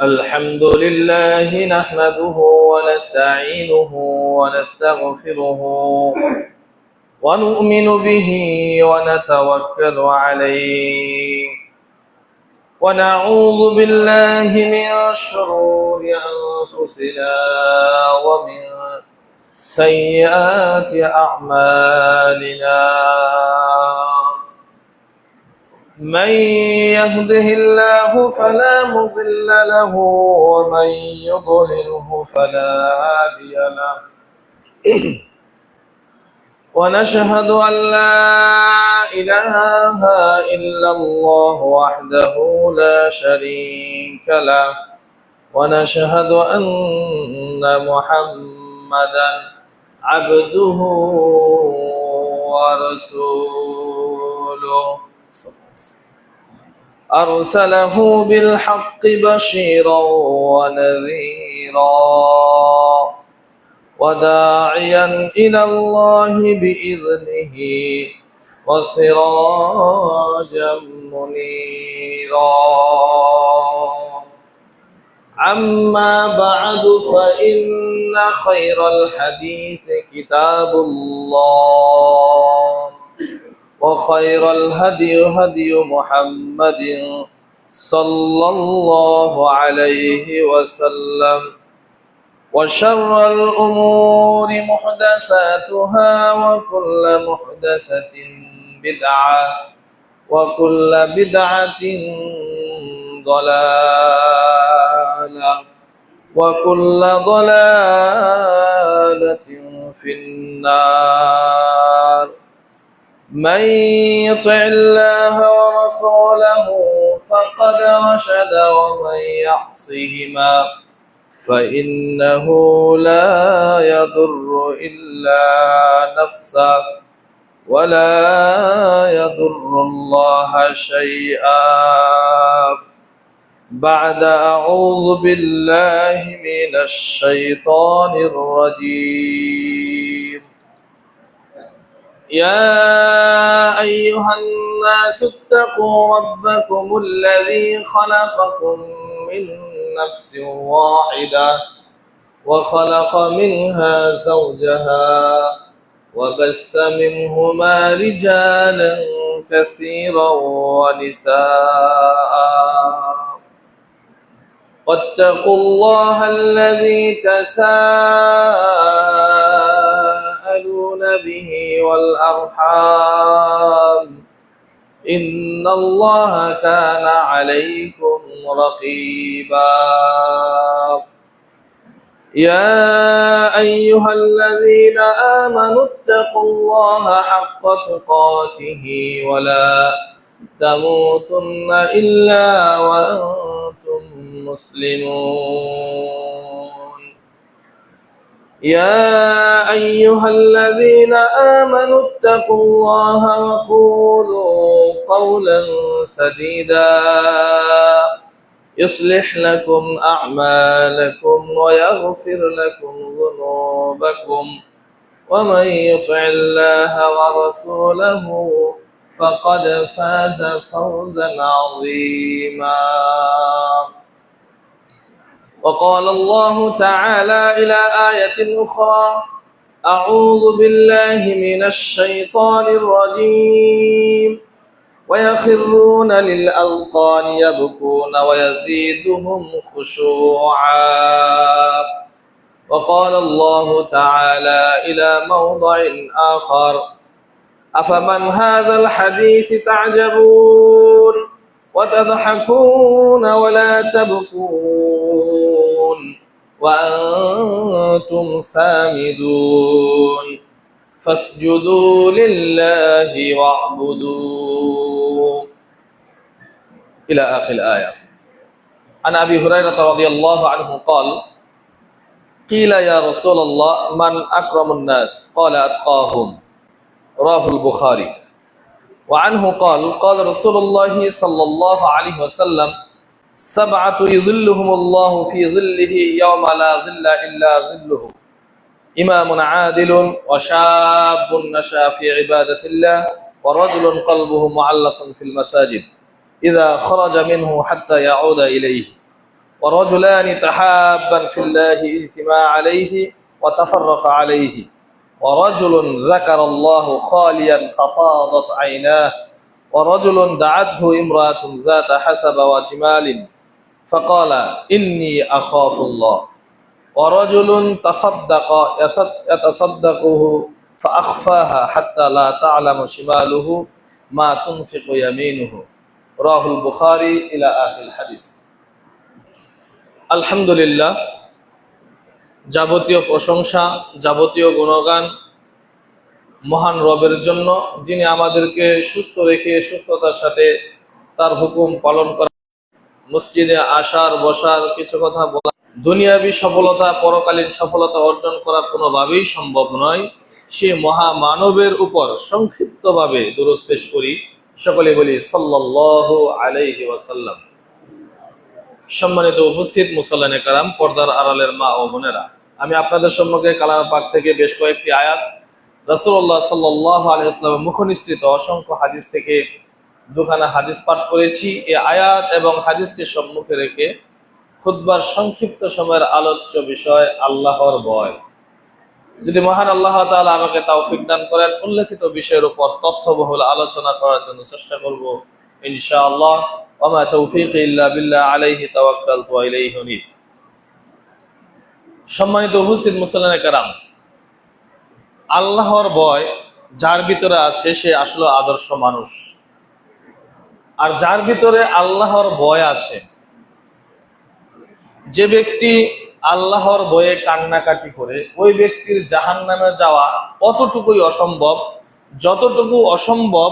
الحمد لله نحمده ونستعينه ونستغفره ونؤمن به ونتوكل عليه ونعوذ بالله من شرور أنفسنا ومن سيئات أعمالنا من يهده الله فلا مضل له ومن يضلله فلا هادي له ونشهد أن لا إله إلا الله وحده لا شريك له ونشهد أن محمدا عبده ورسوله أرسله بالحق بشيرا ونذيرا وداعيا إلى الله بإذنه وسراجا منيرا أما بعد فإن خير الحديث كتاب الله وخير الهدي هدي محمد صلى الله عليه وسلم وشر الأمور محدثاتها وكل محدثة بدعة وكل بدعة ضلالة وكل ضلالة في النار من يطع الله ورسوله فقد رشد ومن يعصهما فإنه لا يضر إلا نفسه ولا يضر الله شيئا بعد أعوذ بالله من الشيطان الرجيم يا أيها الناس اتقوا ربكم الذي خلقكم من نفس واحدة وخلق منها زوجها وبث منهما رجالا كثيرا ونساء واتقوا الله الذي تساءلون به والأرحام إن الله كان عليكم رقيبا يا أيها الذين آمنوا اتقوا الله حق تقاته ولا تموتن إلا وأنتم مسلمون يا أيها الذين آمنوا اتقوا الله وقولوا قولا سديدا يصلح لكم أعمالكم ويغفر لكم ذنوبكم ومن يطع الله ورسوله فقد فاز فوزا عظيما وقال الله تعالى إلى آية أخرى أعوذ بالله من الشيطان الرجيم ويخرون للأذقان يبكون ويزيدهم خشوعا وقال الله تعالى إلى موضع آخر أفمن هذا الحديث تعجبون وتضحكون ولا تبكون وأنتم سامدون فاسجدوا لله واعبدوا إلى آخر الآية. عن أبي هريرة رضي الله عنه قال قيل يا رسول الله من أكرم الناس قال أتقاهم رواه البخاري. وعنه قال قال رسول الله صلى الله عليه وسلم سبعة يظلهم الله في ظله يوم لا ظل إلا ظله إمام عادل وشاب نشأ في عبادة الله ورجل قلبه معلق في المساجد إذا خرج منه حتى يعود إليه ورجلان تحابا في الله اجتمع عليه وتفرق عليه ورجل ذكر الله خاليا ففاضت عيناه ورجل دعته امرأة ذات حسب وجمال فقال إني أخاف الله ورجل تصدق يتصدقه فأخفاها حتى لا تعلم شماله ما تنفق يمينه رواه البخاري إلى آخر الحديث। আলহামদুলিল্লাহ, যাবতীয় প্রশংসা, যাবতীয় গুণগান মহান রবের জন্য, যিনি আমাদেরকে সুস্থ রেখে সুস্থতার সাথে তার হুকুম পালন করা, মসজিদে আসার বসার, কিছু কথা বলা, দুনিয়াবী সফলতা পরকালীন সফলতা অর্জন করা কোনোভাবেই সম্ভব নয়। সে মহামানবের উপর সংক্ষিপ্তভাবে দরুদ পেশ করি। সকলে বলি সাল্লাল্লাহু আলাইহি ওয়াসাল্লাম। সম্মানিত উপস্থিত মুসল্লানে কারাম, পর্দার আড়ালের মা ও বোনেরা, আমি আপনাদের সম্মুখে কালাম পাক থেকে বেশ কয়েকটি আয়াত, রাসূলুল্লাহ সাল্লাল্লাহু আলাইহি ওয়াসাল্লামের মুখনিসৃত অসংখ্য হাদিস থেকে দুখানা হাদিস পাঠ করেছি। এই আয়াত এবং হাদিসকে সম্মুখে রেখে খুতবার সংক্ষিপ্ত সময়ের আলোচ্য বিষয় আল্লাহর ভয়। যদি মহান আল্লাহ তাআলা আমাকে তৌফিক দান করেন, উল্লেখিত বিষয়ের উপর তথ্যবহুল আলোচনা করার জন্য চেষ্টা করব ইনশাআল্লাহ। ওয়া মা তৌফিক ইল্লা বিল্লাহ, আলাইহি তাওয়াক্কালতু ওয়া ইলাইহি উনীব। সম্মানিত উপস্থিত মুসল্লিনে কেরাম, আল্লাহর ভয় যার ভিতরে আছে সে আসলে আদর্শ মানুষ। আর যার ভিতরে আল্লাহর ভয় আছে, যে ব্যক্তি আল্লাহর ভয়ে কান্নাকাটি করে, ওই ব্যক্তির জাহান্নামে যাওয়া অতটুকুই অসম্ভব যতটুকু অসম্ভব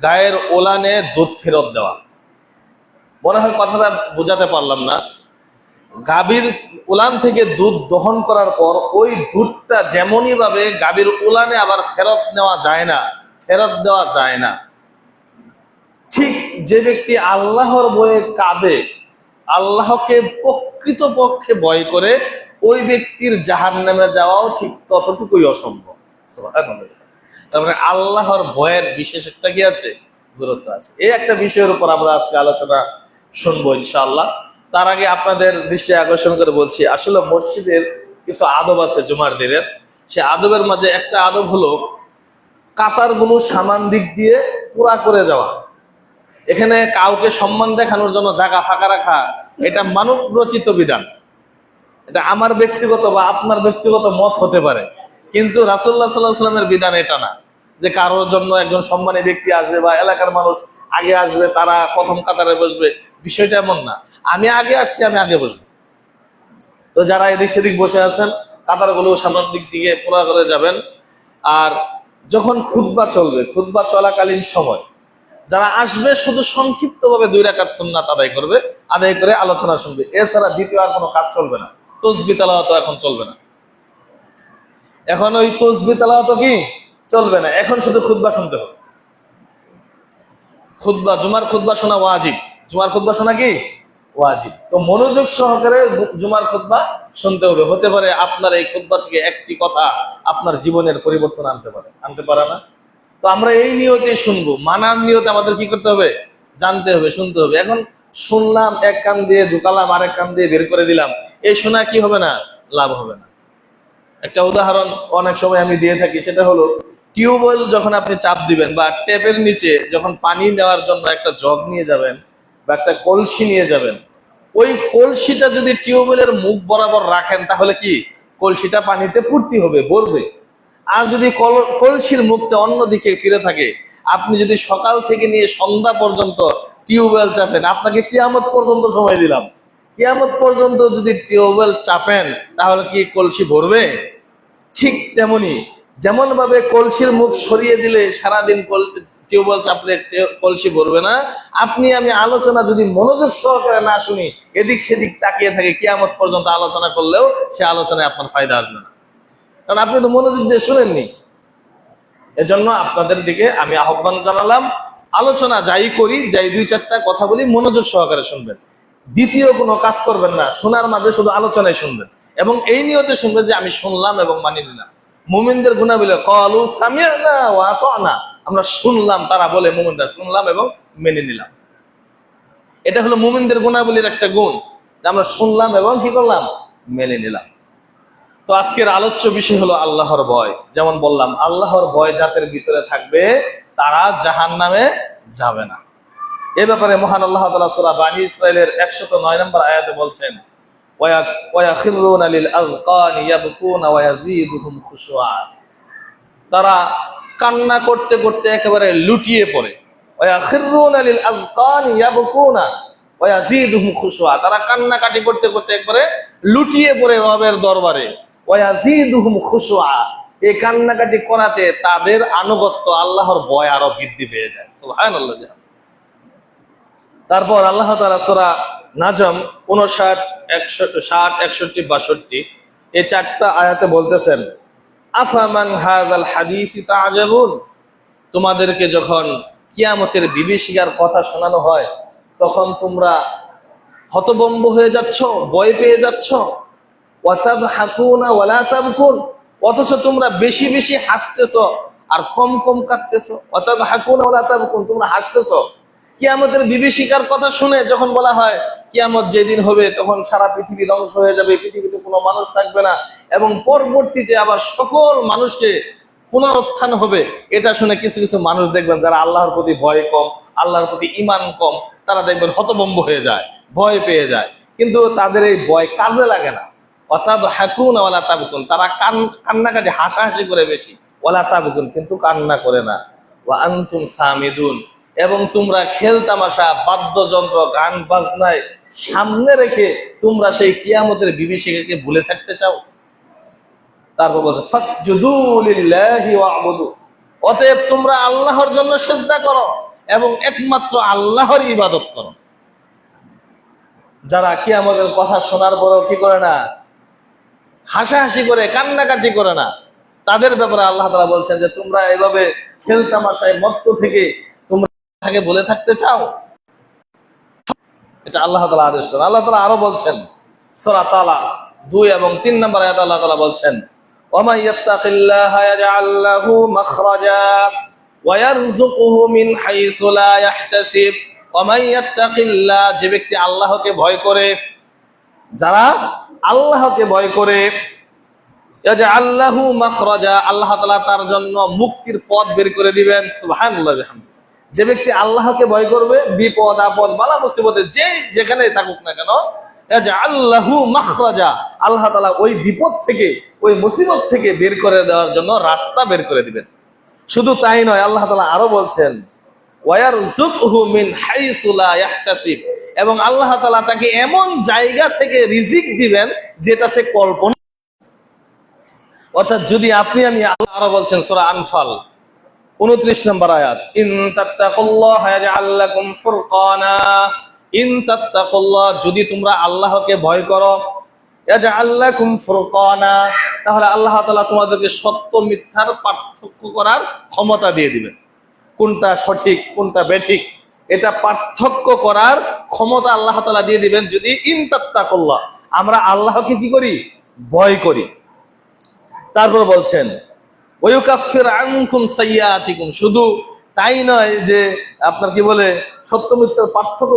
গায়ের ওলানে দুধ ফেরত দেওয়া। মনে হয় কথাটা বোঝাতে পারলাম না। গাভীর উলান থেকে দুধ দহন করার পর ওই দুধটা যেমনই ভাবে গাভীর উলানে আবার ফেরত নেওয়া যায় না, ফেরত দেওয়া যায় না, ঠিক যে ব্যক্তি আল্লাহর ভয়ে কাঁদে, আল্লাহকে প্রকৃতপক্ষে ভয় করে, ওই ব্যক্তির জাহান্নামে যাওয়াও ঠিক ততটুকুই অসম্ভব। তারপরে আল্লাহর ভয়ের বিশেষ একটা কি আছে, গুরুত্ব আছে। এই একটা বিষয়ের উপর আমরা আজকে আলোচনা শুনবো ইনশাআল্লাহ। তার আগে আপনাদের দৃষ্টি আকর্ষণ করে বলছি, আসলে মসজিদের কিছু আদব আছে জুমার দিনের। সে আদবের মাঝে একটা আদব হলো কাতারগুলো সামান দিক দিয়ে পুরা করে যাওয়া। এখানে কাউকে সম্মান দেখানোর জন্য জায়গা ফাঁকা রাখা, এটা মানব রচিত বিধান। এটা আমার ব্যক্তিগত বা আপনার ব্যক্তিগত মত হতে পারে, কিন্তু রাসূলুল্লাহ সাল্লাল্লাহু আলাইহি ওয়াসাল্লামের বিধান এটা না যে কারোর জন্য একজন সম্মানী ব্যক্তি আসবে বা এলাকার মানুষ আগে আসবে, তারা প্রথম কাতারে বসবে, বিষয়টা এমন না। আমি আগে আসছি, আমি আগে বসবো। তো যারা এদিক সেদিক বসে আছেন, কাতারগুলো সামনের দিক দিকে পুরা করে যাবেন। আর যখন খুতবা চলবে, খুতবা চলাকালীন সময় যারা আসবে শুধু সংক্ষিপ্তভাবে 2 রাকাত সুন্নাত আদায় করবে, আদায় করে আলোচনা শুনবে। এছাড়া দ্বিতীয় আর কোনো কাজ চলবে না। তাসবিহ তেলাওয়াত এখন চলবে না। এখন ওই তাসবিহ তেলাওয়াত কি চলবে না, এখন শুধু খুতবা শুনতে হবে। খুতবা, জুমার খুতবা শোনা ওয়াজিব। জুমার খুতবা শোনা কি ওয়াজিব। তো মনোযোগ সহকারে জুমার খুতবা শুনতে হবে। হতে পারে আপনার এই খুতবা থেকে একটি কথা আপনার জীবনের পরিবর্তন আনতে পারে না। তো আমরা এই নিয়তে শুনবো, মানার নিয়তে আমাদের কি করতে হবে, জানতে হবে, শুনতে হবে। এখন শুনলাম এক কান দিয়ে, ঢুকালাম আরেক কান দিয়ে, বের করে দিলাম, এই শোনা কি হবে না, লাভ হবে না। একটা উদাহরণ অনেক সময় আমি দিয়ে থাকি, সেটা হলো টিউবওয়েল যখন আপনি চাপ দিবেন বা ট্যাপের নিচে যখন পানি নেওয়ার জন্য একটা জগ নিয়ে যাবেন বা একটা কলসি নিয়ে যাবেন, ওই কলসিটা যদি টিউবওয়েলের মুখ বরাবর রাখেন তাহলে কি কলসিটা পানিতে পূর্তি হবে, ভরবে। আর যদি কলসির মুখটা অন্যদিকে ফিরে থাকে, আপনি যদি সকাল থেকে নিয়ে সন্ধ্যা পর্যন্ত টিউবওয়েল চাপেন, আপনাকে কিয়ামত পর্যন্ত সময় দিলাম, কিয়ামত পর্যন্ত যদি টিউবওয়েল চাপেন তাহলে কি কলসি ভরবে? ঠিক তেমনি যেমন ভাবে কলসির মুখ সরিয়ে দিলে সারাদিন টিউবওয়েল চাপলে কলসি ভরবে না, আপনি আমি আলোচনা যদি মনোযোগ সহকারে না শুনি, এদিক সেদিক তাকিয়ে থাকে, কিয়ামত পর্যন্ত আলোচনা করলেও সে আলোচনায় আপনার ফায়দা আসবে না, কারণ আপনি তো মনোযোগ দিয়ে শুনেননি। এজন্য আপনাদের দিকে আমি আহ্বান জানালাম, আলোচনা যাই করি, যাই 2-4টা কথা বলি, মনোযোগ সহকারে শুনবেন। দ্বিতীয় কোনো কাজ করবেন না, শোনার মাঝে শুধু আলোচনায় শুনবেন এবং এই নিয়তে শুনবেন যে আমি শুনলাম এবং মানি নিলাম। মুমিনদের গুণাবলী ক্বালু সামি'না ওয়া আতা'না, আমরা শুনলাম, তারা বলে মুমিনরা শুনলাম এবং মেনে নিলাম। এটা হলো মুমিনদের গুণাবলীর একটা গুণ। আমরা শুনলাম এবং কি করলাম, মেনে নিলাম। তো আজকের আলোচ্য বিষয় হলো আল্লাহর ভয়। যেমন বললাম, আল্লাহর ভয় যাদের ভিতরে থাকবে তারা জাহান্নামে যাবে না। এ ব্যাপারে মহান আল্লাহ তাআলা সূরা বানী ইসরাঈলের 109 নম্বর আয়াতে বলছেন, ওয়ায়াখিরুনা লিল আযকানি ইয়াবকুনা ওয়া ইয়াজিদুহুম খুশুআ। তারা কান্না করতে করতে একেবারে লুটিয়ে পড়ে। ওয়ায়াখিরুনা লিল আযকানি ইয়াবকুনা ওয়া ইয়াজিদুহুম খুশুআ। তারা কান্নাকাটি করতে করতে একবারে লুটিয়ে পড়ে রবের দরবারে। ওয়া ইয়াজিদুহুম খুশুআ। এই কান্নাকাটি করাতে তাদের আনুগত্য, আল্লাহর ভয় আরো বৃদ্ধি পেয়ে যায়। সুবহানাল্লাহ। তারপর আল্লাহ তাআলা সূরা নাজম 59, 60, 61, 62 এই চারটা আয়াতে বলতেছেন, আফামান হাযাল হাদীসি তা'জাবুন। তোমাদেরকে যখন কিয়ামতের বিভীষিকার কথা শোনানো হয় তখন তোমরা হতভম্ব হয়ে যাচ্ছ, ভয় পেয়ে যাচ্ছ। ওয়া তাদহাকুনা ওয়া লা তাবকুন। অথচ তোমরা বেশি বেশি হাসতেছো আর কম কম কাঁদতেছো। ওয়া তাদহাকুনা ওয়া লা তাবকুন, তোমরা হাসতেছো কিয়ামতের বিভীষিকার কথা শুনে। যখন বলা হয় কিয়ামত যেদিন হবে তখন সারা পৃথিবী ধ্বংস হয়ে যাবে, পৃথিবীতে কোনো মানুষ থাকবে না এবং পরবর্তীতে আবার সকল মানুষকে পুনরুত্থান হবে, এটা শুনে কিছু কিছু মানুষ দেখবেন যারা আল্লাহর প্রতি ভয় কম, আল্লাহর প্রতি ঈমান কম, তারা দেখবেন হতভম্ব হয়ে যায়, ভয় পেয়ে যায়। কিন্তু তাদের এই ভয় কাজে লাগে না। অর্থাৎ হাকুনা ওয়ালা তাবকুন, তারা কান্নাকাটি হাসাহাসি করে বেশি, ওয়ালা তাবকুন, কিন্তু কান্না করে না। ওয়া আনতুম সামিদুন, এবং তোমরা খেল তামাশা, বাদ্যযন্ত্র, গান বাজনায় সামনে রেখে তোমরা সেই কিয়ামতের বিভীষিকাকে ভুলে থাকতে চাও। তারপর বলছে ফাসজুদু লিল্লাহি ওয়া'বুদু, অতএব তোমরা আল্লাহর জন্য সিজদা করো এবং একমাত্র আল্লাহর ইবাদত করো। যারা কিয়ামতের কথা শোনার পরেও কি করে না, হাসাহাসি করে, কান্নাকাটি করে না, তাদের ব্যাপারে আল্লাহ তাআলা বলছেন যে তোমরা এভাবে খেল তামাশায় মত্ত থেকে তোমরা তাকে বলে থাকতে চাও। এটা আল্লাহ তাআলা আদেশ করেন। আল্লাহ তাআলা আরো বলছেন সূরা তালাক 2 এবং 3 নম্বর আয়াতে আল্লাহ তাআলা বলছেন, ওয়া মান ইয়াত্তাকিল্লাহা ইয়াজআল লাহু মাখরাজা ওয়া ইয়ারযুকুহু মিন হাইসু লা ইয়াহতাসিব। ওয়া মান ইয়াত্তাকিল্লাহ, যে ব্যক্তি আল্লাহকে ভয় করে, যারা আল্লাহকে ভয় করে, ইয়াজআল লাহু মাখরাজা, আল্লাহ তাআলা তার জন্য মুক্তির পথ বের করে দিবেন। সুবহানাল্লাহ। যে ব্যক্তি আল্লাহকে ভয় করবে, বিপদ আপদ বালা মুসিবতে যেখানে থাকুক না কেন, আল্লাহু মাখরাজা, আল্লাহ তাআলা ওই বিপদ থেকে, ওই মুসিবত থেকে বের করে দেওয়ার জন্য রাস্তা বের করে দিবেন। শুধু তাই নয়, আল্লাহ তাআলা আরো বলছেন ওয়ায়ারযুকহু মিন হাইসু লা ইয়াহতাসিব, এবং আল্লাহ তাআলা তাকে এমন জায়গা থেকে রিজিক দিবেন যেটা সে কল্পনা। অর্থাৎ যদি আপনি আমি, আল্লাহ আরো বলছেন সূরা আনফাল 29 নম্বর আয়াত, ইন তাত্তাকুল্লাহা ইয়াজআল লাকুম ফুরকানা। ইন তাত্তাকুল্লাহ, যদি তোমরা আল্লাহকে ভয় করো, ইয়াজআল লাকুম ফুরকানা, তাহলে আল্লাহ তাআলা তোমাদেরকে সত্য মিথ্যার পার্থক্য করার ক্ষমতা দিয়ে দিবেন। কোনটা সঠিক কোনটা বেঠিক এটা পার্থক্য করার ক্ষমতা আল্লাহ তাআলা দিয়ে দিবেন যদি ইন তাত্তাকুল্লাহ, আমরা আল্লাহকে কি করি, ভয় করি। তারপর বলছেন ওয়ায়ুকাফির আনকুম সাইয়্যাতিকুম, শুধু তাই নয় যে আপনার কি বলে সত্য মিথ্যার পার্থক্য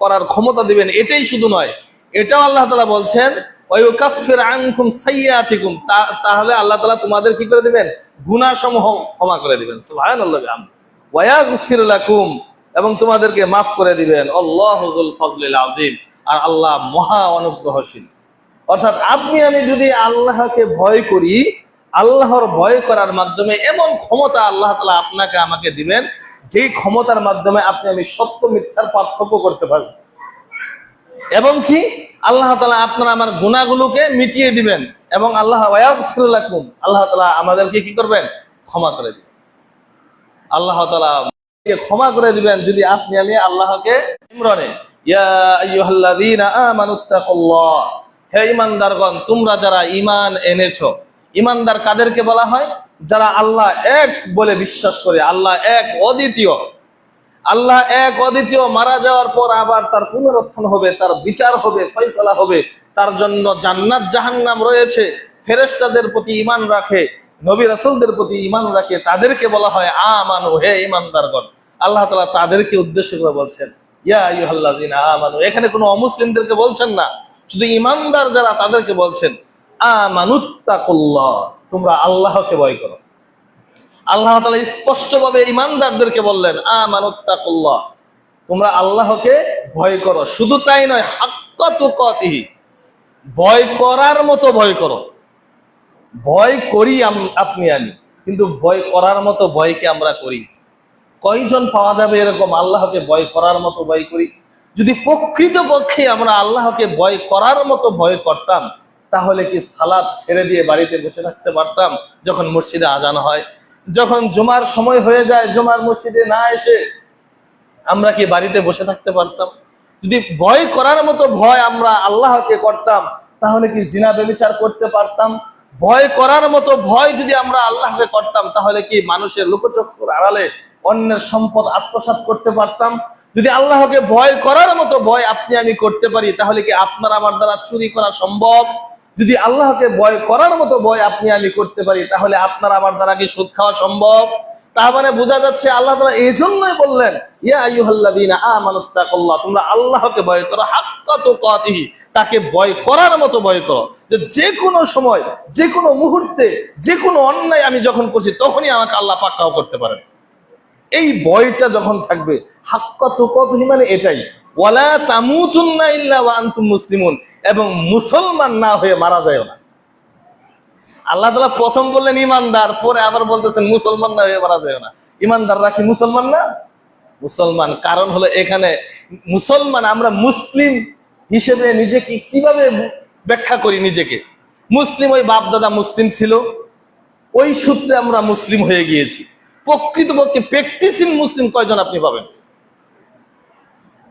করার ক্ষমতা দিবেন, এটাই শুধু নয়, এটাও আল্লাহ তাআলা বলছেন ওয়ায়ুকাফির আনকুম সাইয়্যাতিকুম, তাহলে আল্লাহ তাআলা তোমাদের কি করে দিবেন, গুনাহসমূহ ক্ষমা করে দিবেন। সুবহানাল্লাহ। ওয়া ইয়াগফির লাকুম, এবং তোমাদেরকে মাফ করে দিবেন। আল্লাহু যুল ফাজলিল আযীম, আর আল্লাহ মহা অনুগ্রহশীল। অর্থাৎ আপনি আমি যদি আল্লাহকে ভয় করি, আল্লাহর ভয় করার মাধ্যমে এমন ক্ষমতা আল্লাহ তাআলা আপনাকে আমাকে দিবেন, যেই ক্ষমতার মাধ্যমে আপনি আমি সত্য মিথ্যার পার্থক্য করতে পারবেন, এবং কি আল্লাহ তাআলা আপনার আমার গুনাহগুলোকে মিটিয়ে দিবেন, এবং আল্লাহ ওয়ায়াগফির লাকুম, আল্লাহ তাআলা আমাদেরকে কি করবেন, ক্ষমা করে দিবেন। আল্লাহ তাআলা ক্ষমা করে দিবেন যদি আপনি আমি আল্লাহকে ইমরানে, ইয়া আইয়ুহাল্লাযীনা আমানুত্তাকুল্লাহ, হে ঈমানদারগণ, তোমরা যারা ঈমান এনেছো। ঈমানদার কাদেরকে বলা হয়, যারা আল্লাহ এক বলে বিশ্বাস করে, আল্লাহ এক অদ্বিতীয়, আল্লাহ এক অদ্বিতীয়, মারা যাওয়ার পর আবার তার পুনরুত্থান হবে, তার বিচার হবে, ফয়সালা হবে, তার জন্য জান্নাত জাহান্নাম রয়েছে, ফেরেশতাদের প্রতি ঈমান রাখে, নবী রাসূলদের প্রতি ঈমান রাখে, তাদেরকে বলা হয় আমানু, হে ঈমানদারগণ। আল্লাহ তাআলা তাদেরকে উদ্দেশ্য করে বলছেন ইয়া আইয়ুহাল্লাযিনা আমানু, এখানে কোনো অমুসলিমদেরকে বলছেন না, শুধু ঈমানদার যারা তাদেরকে বলছেন আমানুত্তাকুল্লাহ, তোমরা আল্লাহকে ভয় করো। আল্লাহ তাআলা স্পষ্টভাবে ঈমানদারদেরকে বললেন আমানুত্তাকুল্লাহ, তোমরা আল্লাহকে ভয় করো। শুধু তাই নয়, হাক্কা তুকাতিহি, ভয় করার মতো ভয় করো। ভয় করি আপনি আমি, কিন্তু ভয় করার মতো ভয় কি আমরা করি? কয়জন পাওয়া যাবে এরকম আল্লাহকে ভয় করার মতো ভয় করি? যদি প্রকৃতপক্ষে আমরা আল্লাহকে ভয় করার মতো ভয় করতাম, তাহলে কি সালাত ছেড়ে দিয়ে বাড়িতে বসে থাকতে পারতাম? যখন মসজিদে আজান হয়, যখন জুমার সময় হয়ে যায়, জুমার মসজিদে না এসে আমরা কি বাড়িতে বসে থাকতে পারতাম? যদি ভয় করার মতো ভয় আমরা আল্লাহকে করতাম, তাহলে কি জিনা ব্যভিচার করতে পারতাম? ভয় করার মতো ভয় যদি আমরা আল্লাহকে করতাম, তাহলে কি মানুষের লোকচক্ষুর আড়ালে অন্যের সম্পদ আত্মসাৎ করতে পারতাম? যদি আল্লাহকে ভয় করার মতো ভয় আপনি আমি করতে পারি, তাহলে কি আপনার আমার দ্বারা চুরি করা সম্ভব? যদি আল্লাহকে ভয় করার মতো ভয় আপনি আমি করতে পারি, তাহলে আপনার আমার দ্বারা কি সুদ খাওয়া সম্ভব? তার মানে বোঝা যাচ্ছে আল্লাহ তাআলা এই জন্যই বললেন ইয়া আইয়ুহাল্লাযীনা আমানুত্তাকুল্লাহ, তোমরা আল্লাহকে ভয় করো হাক্কা তুকাতিহি, তাকে ভয় করার মতো ভয় করো। যে কোনো সময়, যে কোনো মুহূর্তে, যে কোনো অন্যায় আমি যখন করছি, তখনই আমাকে আল্লাহ পাকড়াও করতে পারেন। এই ভয়টা যখন থাকবে, হাক্কা তুকাতিহি মানে এটাই, ওয়ালা তামুতুন্না ইল্লা ওয়া আনতুম মুসলিমুন, এবং মুসলমান না হয়ে মারা যায় না। আল্লাহ তাআলা প্রথম বললেন ইমানদার, পরে আবার বলতেছেন মুসলমান না হয়ে মারা যায় না। ইমানদাররা কি মুসলমান না? মুসলমান। কারণ হলো এখানে মুসলমান, আমরা মুসলিম হিসেবে নিজেকে কিভাবে ব্যাখ্যা করি? নিজেকে মুসলিম, ওই বাপ দাদা মুসলিম ছিল, ওই সূত্রে আমরা মুসলিম হয়ে গিয়েছি। প্রকৃতপক্ষে প্র্যাকটিসিং মুসলিম কয়জন আপনি পাবেন?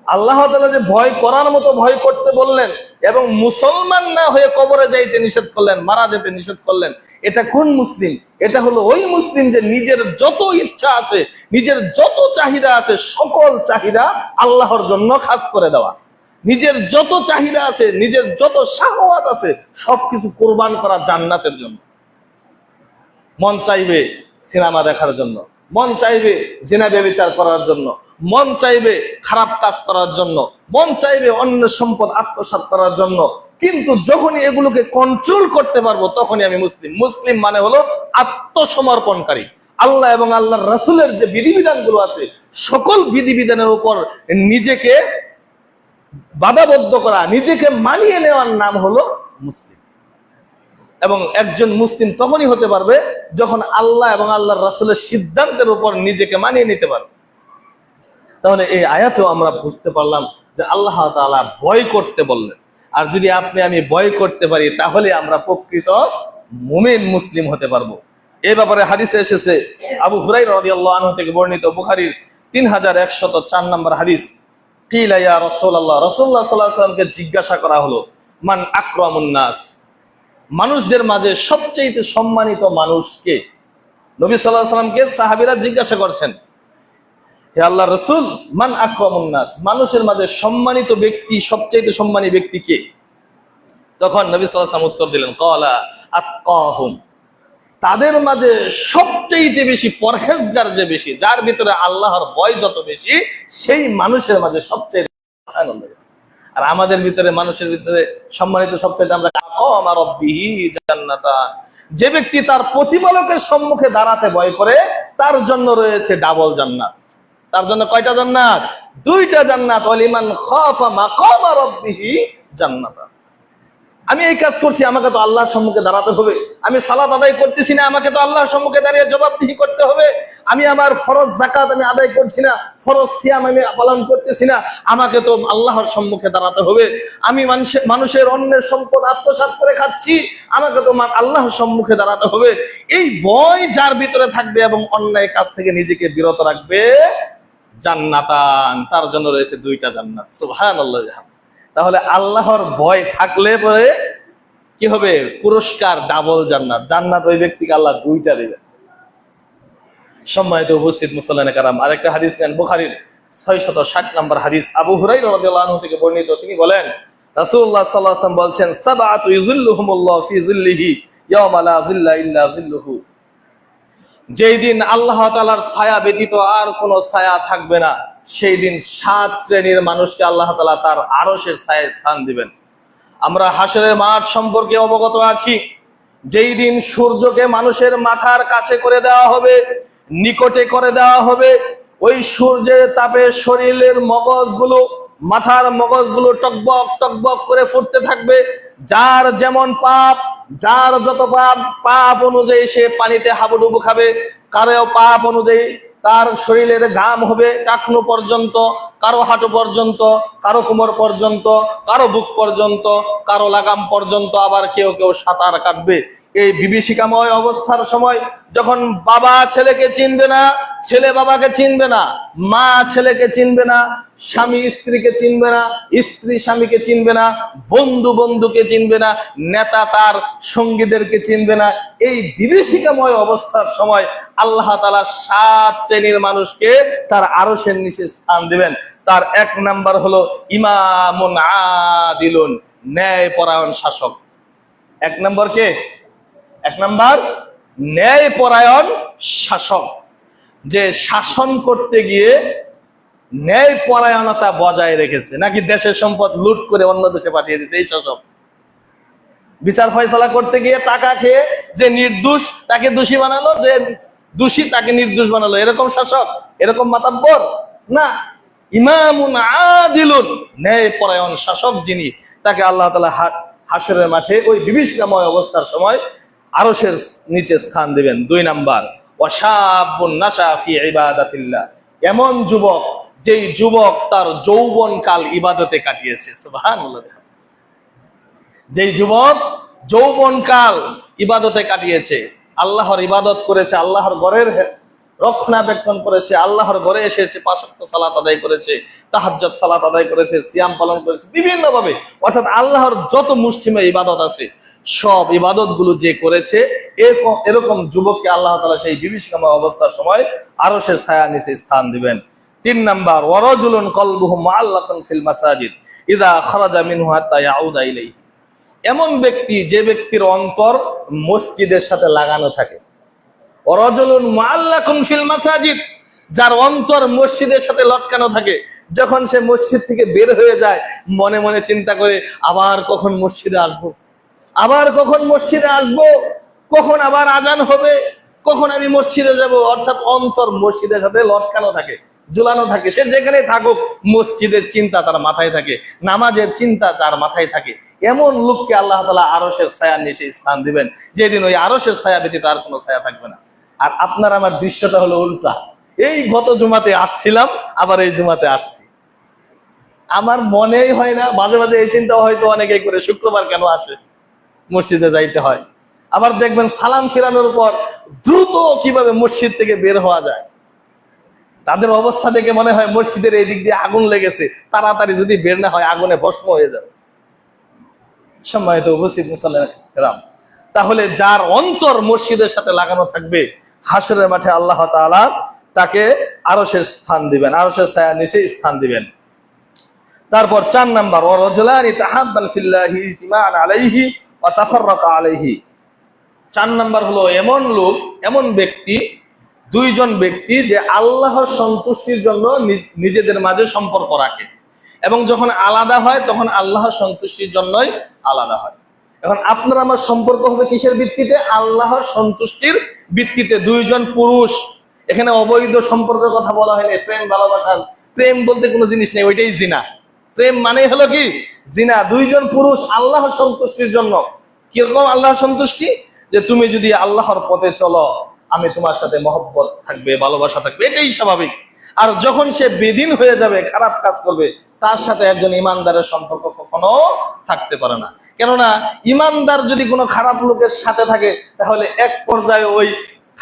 আল্লাহ তাআলা যে ভয় করার মতো ভয় করতে বললেন এবং মুসলমান না হয়ে কবরে যাইতে নিষেধ করলেন, মারা যেতে নিষেধ করলেন, এটা কোন মুসলিম? এটা হলো ওই মুসলিম যে নিজের যত ইচ্ছা আছে, নিজের যত চাহিদা আছে, সকল চাহিদা আল্লাহর জন্য খাস করে দেওয়া। নিজের যত চাহিদা আছে, নিজের যত শাহওয়াত আছে, সবকিছু কোরবান করা জান্নাতের জন্য। মন চাইবে সিনেমা দেখার জন্য, মন চাইবে জিনা ব্যভিচার করার জন্য, মন চাইবে খারাপ কাজ করার জন্য, মন চাইবে অন্য সম্পদ আত্মসাৎ করার জন্য, কিন্তু যখনই এগুলোকে কন্ট্রোল করতে পারবো, তখনই আমি মুসলিম। মুসলিম মানে হলো আত্মসমর্পণকারী। আল্লাহ এবং আল্লাহর রাসূলের যে বিধিবিধানগুলো আছে, সকল বিধিবিধানের উপর নিজেকে বাধাবদ্ধ করা, নিজেকে মানিয়ে নেওয়ার নাম হলো মুসলিম। এবং একজন মুসলিম তখনই হতে পারবে যখন আল্লাহ এবং আল্লাহর রাসূলের সিদ্ধান্তের উপর নিজেকে মানিয়ে নিতে পারবে। তাহলে এই আয়াতেও আমরা বুঝতে পারলাম যে আল্লাহ তাআলা ভয় করতে বললেন। আর যদি আপনি আমি ভয় করতে পারি, তাহলে আমরা প্রকৃত মুমিন মুসলিম হতে পারবো। এই ব্যাপারে হাদিসে এসেছে, আবু হুরায়রা রাদিয়াল্লাহু আনহু থেকে বর্ণিত, বুখারীর 3104 নম্বর হাদিস, কিলা ইয়া রাসূলুল্লাহ, রাসূলুল্লাহ সাল্লাল্লাহু আলাইহি ওয়াসাল্লামকে জিজ্ঞাসা করা হলো, মান আকরামুন নাস, মানুষদের মাঝে সবচেয়ে সম্মানিত মানুষ কে? নবী সাল্লাল্লাহু আলাইহি ওয়াসাল্লামকে সাহাবীরা জিজ্ঞাসা করছেন, হে আল্লাহর রাসূল, মান আকরামুন নাস, মানুষের মাঝে সম্মানিত ব্যক্তি, সবচেয়ে সম্মানী ব্যক্তি কে? তখন নবী সাল্লাল্লাহু আলাইহি ওয়াসাল্লাম উত্তর দিলেন, ক্বালা আতকাহুম, তাদের মাঝে সবচেয়ে বেশি পরহেজগার যে বেশি, যার ভিতরে আল্লাহর ভয় যত বেশি, সেই মানুষের মাঝে সবচেয়ে। আর আমাদের ভিতরে, মানুষের ভিতরে সম্মানিত সবচেয়ে আমরা কামা রাব্বিহি জান্নাতান, যে ব্যক্তি তার প্রতিপালকের সম্মুখে দাঁড়াতে ভয় করে, তার জন্য রয়েছে ডাবল জান্নাত। তার জন্য কয়টা জান্নাত? দুইটা জান্নাত। ওয়ালিমান খাফা মাকামা রাব্বিহি জান্নাতান। আমি এই কাজ করছি, আমাকে তো আল্লাহর সম্মুখে দাঁড়াতে হবে। আমি সালাত আদায় করতেছি না, আমাকে তো আল্লাহর সম্মুখে দাঁড়িয়ে জবাবদিহি করতে হবে। আমি আমার ফরজ যাকাত আমি আদায় করছি না, ফরজ সিয়াম আমি পালন করতেছি না, আমাকে তো আল্লাহর সম্মুখে দাঁড়াতে হবে। আমি মানুষের অন্যের সম্পদ আত্মসাৎ করে খাচ্ছি, আমাকে তো আল্লাহর সম্মুখে দাঁড়াতে হবে। এই ভয় যার ভিতরে থাকবে এবং অন্যায় কাজ থেকে নিজেকে বিরত রাখবে, জান্নাতান, তার জন্য রয়েছে দুইটা জান্নাত। সুবহানাল্লাহ। তাহলে আল্লাহর ভয় থাকলে পরে কি হবে? পুরস্কার ডাবল জান্নাত। জান্নাত ওই ব্যক্তিকে আল্লাহ দুইটা দিবেন। সম্মানিত উপস্থিত মুসল্লিয়ানে কারাম, আরেকটা হাদিস নেন, বুখারীর 660 নম্বর হাদিস, আবু হুরায়রা রাদিয়াল্লাহু আনহু থেকে বর্ণিত। তিনি বলেন, রাসূলুল্লাহ সাল্লাল্লাহু আলাইহি ওয়াসাল্লাম বলছেন, সাবআতু ইযিল্লুহুমুল্লাহু ফি যিল্লিহি ইয়াওমা লা যিল্লা ইল্লা যিল্লুহু, যেই দিন আল্লাহ তাআলার ছায়া ব্যতীত আর কোনো ছায়া থাকবে না, সেই দিন 7 শ্রেণীর মানুষকে আল্লাহ তাআলা তার আরশের ছায়ায় স্থান দিবেন। আমরা হাসরের মাঠ সম্পর্কে অবগত আছি। যেই দিন সূর্যকে মানুষের মাথার কাছে করে দেওয়া হবে, নিকটে করে দেওয়া হবে, ওই সূর্যের তাপে শরীরের মগজগুলো, মাথার মগজগুলো টকবক টকবক করে ফুটতে থাকবে। যার যেমন পাপ, যার যত পাপ, পাপ অনুযায়ী সে পানিতে হাবুডুবু খাবে। কারো পাপ অনুযায়ী তার শরীরের ঘাম হবে টাকনু পর্যন্ত, কারো হাঁটু পর্যন্ত, কারো কোমর পর্যন্ত, কারো বুক পর্যন্ত, কারো লাগাম পর্যন্ত, আবার কেউ কেউ সাঁতার কাটবে। এই বিভীষিকাময় অবস্থার সময় যখন বাবা ছেলেকে চিনবে না, ছেলে বাবাকে চিনবে না, মা ছেলেকে চিনবে না, স্বামী স্ত্রীকে চিনবে না, স্ত্রী স্বামীকে চিনবে না, বন্ধু বন্ধুকে চিনবে না, নেতা তার সঙ্গীদেরকে চিনবে না, এই বিভীষিকাময় অবস্থার সময় আল্লাহ তাআলা 7 শ্রেণীর মানুষকে তার আরশের নিচে স্থান দিবেন। তার 1 নাম্বার হলো ইমামুন আদিলুন, ন্যায়পরায়ণ শাসক। 1 নাম্বার কে? 1 নাম্বার ন্যায়পরায়ণ শাসক, যে শাসন করতে গিয়ে ন্যায়পরায়ণতা বজায় রেখেছে, নাকি দেশের সম্পদ লুট করে অন্য দেশে পাঠিয়ে দিয়েছে এই শাসক। বিচার ফয়সালা করতে গিয়ে টাকা খেয়ে যে নির্দোষ তাকে দোষী বানালো, যে দোষী তাকে নির্দোষ বানালো, এরকম শাসক, এরকম মাতাব্বর না। ইমামুন আদিলুন, ন্যায়পরায়ণ শাসক যিনি, তাকে আল্লাহ তাআলা হাসরের মাঠে ওই বিভীষিকাময় অবস্থার সময় আরশের নিচে স্থান দিবেন। 2 নাম্বার ওয়াশাবুন নাশা ফি ইবাদাতিল্লাহ, এমন যুবক যেই যুবক তার যৌবন কাল ইবাদতে কাটিয়েছে। সুবহানাল্লাহ। যেই যুবক যৌবন কাল ইবাদতে কাটিয়েছে, আল্লাহর ইবাদত করেছে, আল্লাহর ঘরের রক্ষণাবেক্ষণ করেছে, আল্লাহর ঘরে এসেছে, 5 ওয়াক্ত সালাত আদায় করেছে, তাহাজ্জুদ সালাত আদায় করেছে, সিয়াম পালন করেছে বিভিন্ন ভাবে, অর্থাৎ আল্লাহর যত মুষ্টিমে ইবাদত আছে সব ইবাদত গুলো যে করেছে, এরকম যুবককে আল্লাহ তাআলা সেই বিভীষিকাময় অবস্থার সময় আরশের ছায়া নিচে স্থান দিবেন। 3 নাম্বার ওয়ারাজুলুন কলবুহু মুআল্লাকুন ফিল মাসাজিদ ইযা খারাজা মিনহু হাত্তা ইয়াউদা ইলাইহি, এমন ব্যক্তি যে ব্যক্তির অন্তর মসজিদের সাথে লাগানো থাকে। ওয়ারাজুলুন মুআল্লাকুন ফিল মাসাজিদ, যার অন্তর মসজিদের সাথে লটকানো থাকে, যখন সে মসজিদ থেকে বের হয়ে যায় মনে মনে চিন্তা করে আবার কখন মসজিদে আসবো, আবার কখন মসজিদে আসবো, কখন আবার আজান হবে, কখন আমি মসজিদে যাব, অর্থাৎ অন্তর মসজিদের সাথে লটকানো থাকে, ঝুলানো থাকে। সে যেখানে থাকুক মসজিদের চিন্তা তার মাথায় থাকে, নামাজের চিন্তা তার মাথায় থাকে। এমন লোককে আল্লাহ তাআলা আরশের ছায়ার নিচে স্থান দিবেন, যেদিন ওই আরশের ছায়া ব্যতীত আর কোনো ছায়া থাকবে না। আর আপনার আমার দৃশ্যটা হলো উল্টা। এই গত জুমাতে আসছিলাম, আবার এই জুমাতে আসছি, আমার মনেই হয় না, মাঝে মাঝে এই চিন্তা হয়তো অনেকেই করে শুক্রবার কেন আসে, মসজিদে যাইতে হয়। আবার দেখবেন সালাম ফিরানোর পর দ্রুত কিভাবে মসজিদ থেকে বের হওয়া যায়, তাদের অবস্থা দেখে মনে হয় মসজিদের এই দিক দিয়ে আগুন লেগেছে, তাড়াতাড়ি যদি বের না হয় আগুনে ভস্ম হয়ে যাবে। সম্মানিত উপস্থিত মুসল্লিরা, তাহলে যার অন্তর মসজিদের সাথে লাগানো থাকবে, হাসরের মাঠে আল্লাহ তাআলা তাকে আরশের স্থান দিবেন, আরশের ছায়ার নিচে স্থান দিবেন। তারপর 4 নাম্বার ওয়ারাজুলানি তাহাব্বান ফিল্লাহি ইজতিমাআন আলাইহি ওয়া তাফাররাকা আলাইহি। 4 নাম্বার হলো এমন লোক, এমন ব্যক্তি, 2 জন ব্যক্তি যে আল্লাহর সন্তুষ্টির জন্য নিজেদের মাঝে সম্পর্ক রাখে, এবং যখন আলাদা হয় তখন আল্লাহর সন্তুষ্টির জন্যই আলাদা হয়। এখন আপনার আমার সম্পর্ক হবে কিসের ভিত্তিতে? আল্লাহর সন্তুষ্টির ভিত্তিতে। 2 জন পুরুষ, এখানে অবৈধ সম্পর্কের কথা বলা হয়নি, প্রেম ভালোবাসার, প্রেম বলতে কোনো জিনিস নেই, ওইটাই জিনা। প্রেম মানে হলো কি? জিনা। 2 জন পুরুষ আল্লাহর সন্তুষ্টির জন্য। কিরকম আল্লাহর সন্তুষ্টি? যে তুমি যদি আল্লাহর পথে চলো, আমি তোমার সাথে মহব্বত থাকবে, ভালোবাসা থাকবে, এটাই স্বাভাবিক। আর যখন সে বেদিন হয়ে যাবে, খারাপ কাজ করবে, তার সাথে একজন ইমানদারের সম্পর্ক কখনো থাকতে পারে না। কেননা ইমানদার যদি কোনো খারাপ লোকের সাথে থাকে, তাহলে এক পর্যায়ে ওই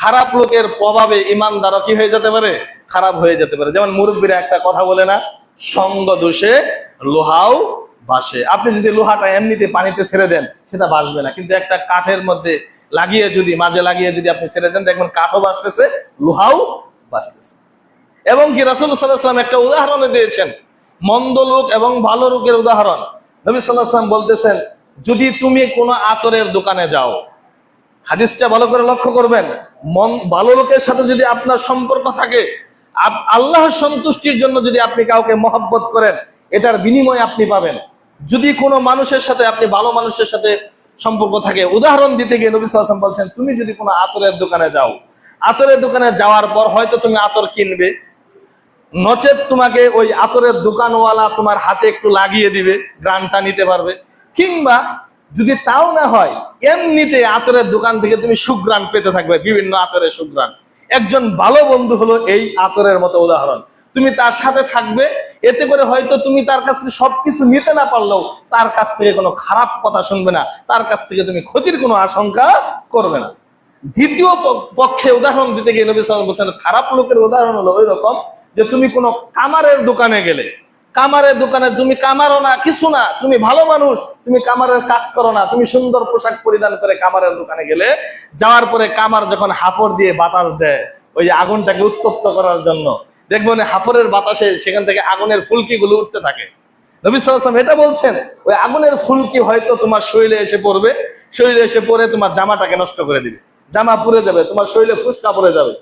খারাপ লোকের প্রভাবে ইমানদারও কি হয়ে যেতে পারে? খারাপ হয়ে যেতে পারে। যেমন মুরব্বীরা একটা কথা বলে না, সঙ্গ দোষে লোহাও ভাসে। আপনি যদি লোহাটা এমনিতে পানিতে ছেড়ে দেন, সেটা ভাসবে না, কিন্তু একটা কাঠের মধ্যে লাগিয়ে যদি, মাঝে লাগিয়ে যদি আপনি ছেড়ে দেন, দেখবেন কাঠও ভাসতেছে, লোহাও ভাসতেছে। এবং কি রাসূল সাল্লাল্লাহু আলাইহি ওয়াসাল্লাম একটা উদাহরণ দিয়েছেন, মন্দ লোক এবং ভালো লোকের উদাহরণ। নবী সাল্লাল্লাহু আলাইহি ওয়াসাল্লাম বলতেছেন, যদি তুমি কোনো আতরের দোকানে যাও, হাদিসটা ভালো করে লক্ষ্য করবেন, ভালো লোকের সাথে যদি আপনার সম্পর্ক থাকে, আল্লাহর সন্তুষ্টির জন্য যদি আপনি কাউকে মহব্বত করেন, এটার বিনিময় আপনি পাবেন। যদি কোনো মানুষের সাথে আপনি ভালো মানুষের সাথে সম্পর্ক থাকে, উদাহরণ দিতে গিয়ে নবী সাল্লাল্লাহু আলাইহি ওয়াসাল্লাম বলছেন, তুমি যদি কোনো আতরের দোকানে যাও, আতরের দোকানে যাওয়ার পর হয়তো তুমি আতর কিনবে, নচেত তোমাকে ওই আতরের দোকানওয়ালা তোমার হাতে একটু লাগিয়ে দিবে, গ্রানটা নিতে পারবে। কিংবা যদি তাও না হয়, এমনিতে আতরের দোকান থেকে তুমি সুঘ্রাণ পেতে থাকবে, বিভিন্ন আতরের সুঘ্রাণ। একজন ভালো বন্ধু হলো এই আতরের মতো উদাহরণ। তুমি তার সাথে থাকবে, এতে করে হয়তো তুমি তার কাছ থেকে সবকিছু নিতে না পারলেও তার কাছ থেকে কোনো খারাপ কথা শুনবে না, তার কাছ থেকে তুমি ক্ষতির কোনো আশঙ্কা করবে না। দ্বিতীয় পক্ষে উদাহরণ দিতে গিয়ে নবী সাল্লাল্লাহু আলাইহি ওয়াসাল্লাম বলছেন, খারাপ লোকের উদাহরণ হলো ওই রকম যে তুমি কোনো কামারের দোকানে গেলে, কামারের দোকানে তুমি কামারও না, কিছু না, তুমি ভালো মানুষ, তুমি কামারের কাজ করো না, তুমি সুন্দর পোশাক পরিধান করে কামারের দোকানে গেলে, যাওয়ার পরে কামার যখন হাফড় দিয়ে বাতাস দেয় ওই আগুনটাকে উত্তপ্ত করার জন্য, দেখবেন হাফড়ের বাতাসে সেখান থেকে আগুনের ফুলকি গুলো উঠতে থাকে। নবী সাল্লাল্লাহু আলাইহি ওয়াসাল্লাম এটা বলছেন, ওই আগুনের ফুলকি হয়তো তোমার শরীরে এসে পড়বে, শরীরে এসে পড়ে তোমার জামাটাকে নষ্ট করে দিবে, জামা পুড়ে যাবে, তোমার শরীরে ফুসকা পড়ে যাবে।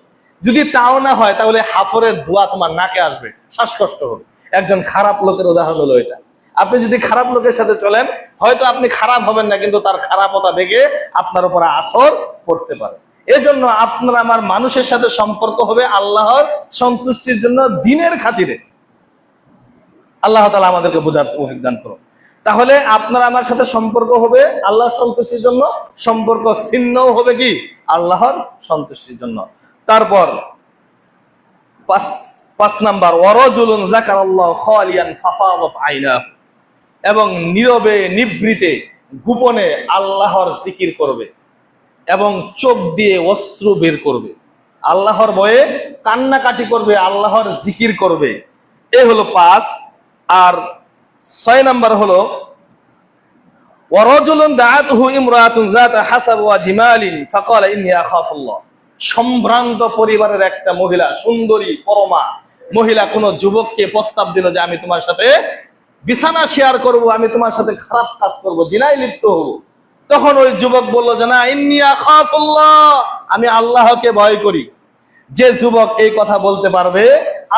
যদি তাও না হয় তাহলে হাফরের ধোঁয়া তোমার নাকে আসবে, শ্বাসকষ্ট হবে। একজন খারাপ লোকের উদাহরণ হলো এটা। আপনি যদি খারাপ লোকের সাথে চলেন, হয়তো আপনি খারাপ হবেন না, কিন্তু তার খারাপতা দেখে আপনার উপর আসর পড়তে পারে। এজন্য আপনার আমার মানুষের সাথে সম্পর্ক হবে আল্লাহর সন্তুষ্টির জন্য, দিনের খাতিরে। আল্লাহ তাআলা আমাদেরকে বোঝার তৌফিক দান করুন। তাহলে আপনার আমার সাথে সম্পর্ক হবে আল্লাহর সন্তুষ্টির জন্য, সম্পর্ক ছিন্নও হবে কি আল্লাহর সন্তুষ্টির জন্য। তারপর পাঁচ নাম্বার, ওয়ারাজুলুন যাকারাল্লাহু খালিয়ান ফাফাদাত আইনাহু, এবং নীরবে নিভৃতে গোপনে আল্লাহর জিকির করবে এবং চোখ দিয়ে অশ্রু বের করবে, আল্লাহর ভয়ে কান্নাকাটি করবে, আল্লাহর জিকির করবে। এ হলো 5। আর 6 নাম্বার হলো ওয়ারাজুলুন দাআতহু ইমরাতুন যাতা হাসাব ওয়া জিমালিন ফাকালা ইন্নী আখাফুল্লাহ। সম্ভ্রান্ত পরিবারের একটা মহিলা, সুন্দরী পরমা মহিলা, কোন যুবককে প্রস্তাব দিল যে আমি তোমার সাথে বিছানা শেয়ার করব, আমি তোমার সাথে খারাপ কাজ করব, জিনায় লিপ্ত হব। তখন ওই যুবক বলল যে না, ইন্নী আখাফুল্লাহ, আমি আল্লাহকে ভয় করি। যে যুবক এই কথা বলতে পারবে,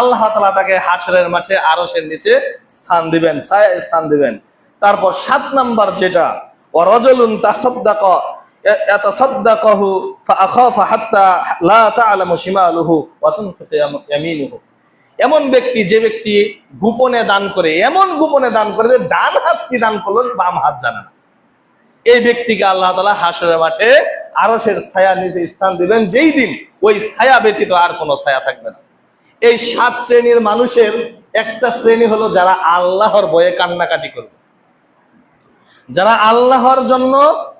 আল্লাহ তাআলা তাকে হাশরের মাঠে আরশের নিচে স্থান দিবেন, ছায়ায় স্থান দিবেন। তারপর 7 নাম্বার যেটা, ওয়ারাজুলুন তাসাদদাকা ইয়াতাসাদদাকাহু ফাআখাফা হাত্তা লা তা'লামু শিমালুহু ওয়া তুনফিকু ইয়ামিনুহু। এমন ব্যক্তি, যে ব্যক্তি গোপনে দান করে, এমন গোপনে দান করে যে ডান হাত কি দান করলো বাম হাত জানে না, এই ব্যক্তিকে আল্লাহ তাআলা হাশরের মাঠে আরশের ছায়ার নিচে স্থান দিবেন, যেই দিন ওই ছায়া ব্যতীত আর কোনো ছায়া থাকবে না। এই 7 শ্রেণীর মানুষের একটা শ্রেণী হলো যারা আল্লাহর ভয়ে কান্নাকাটি করবে, যারা আল্লাহর জন্য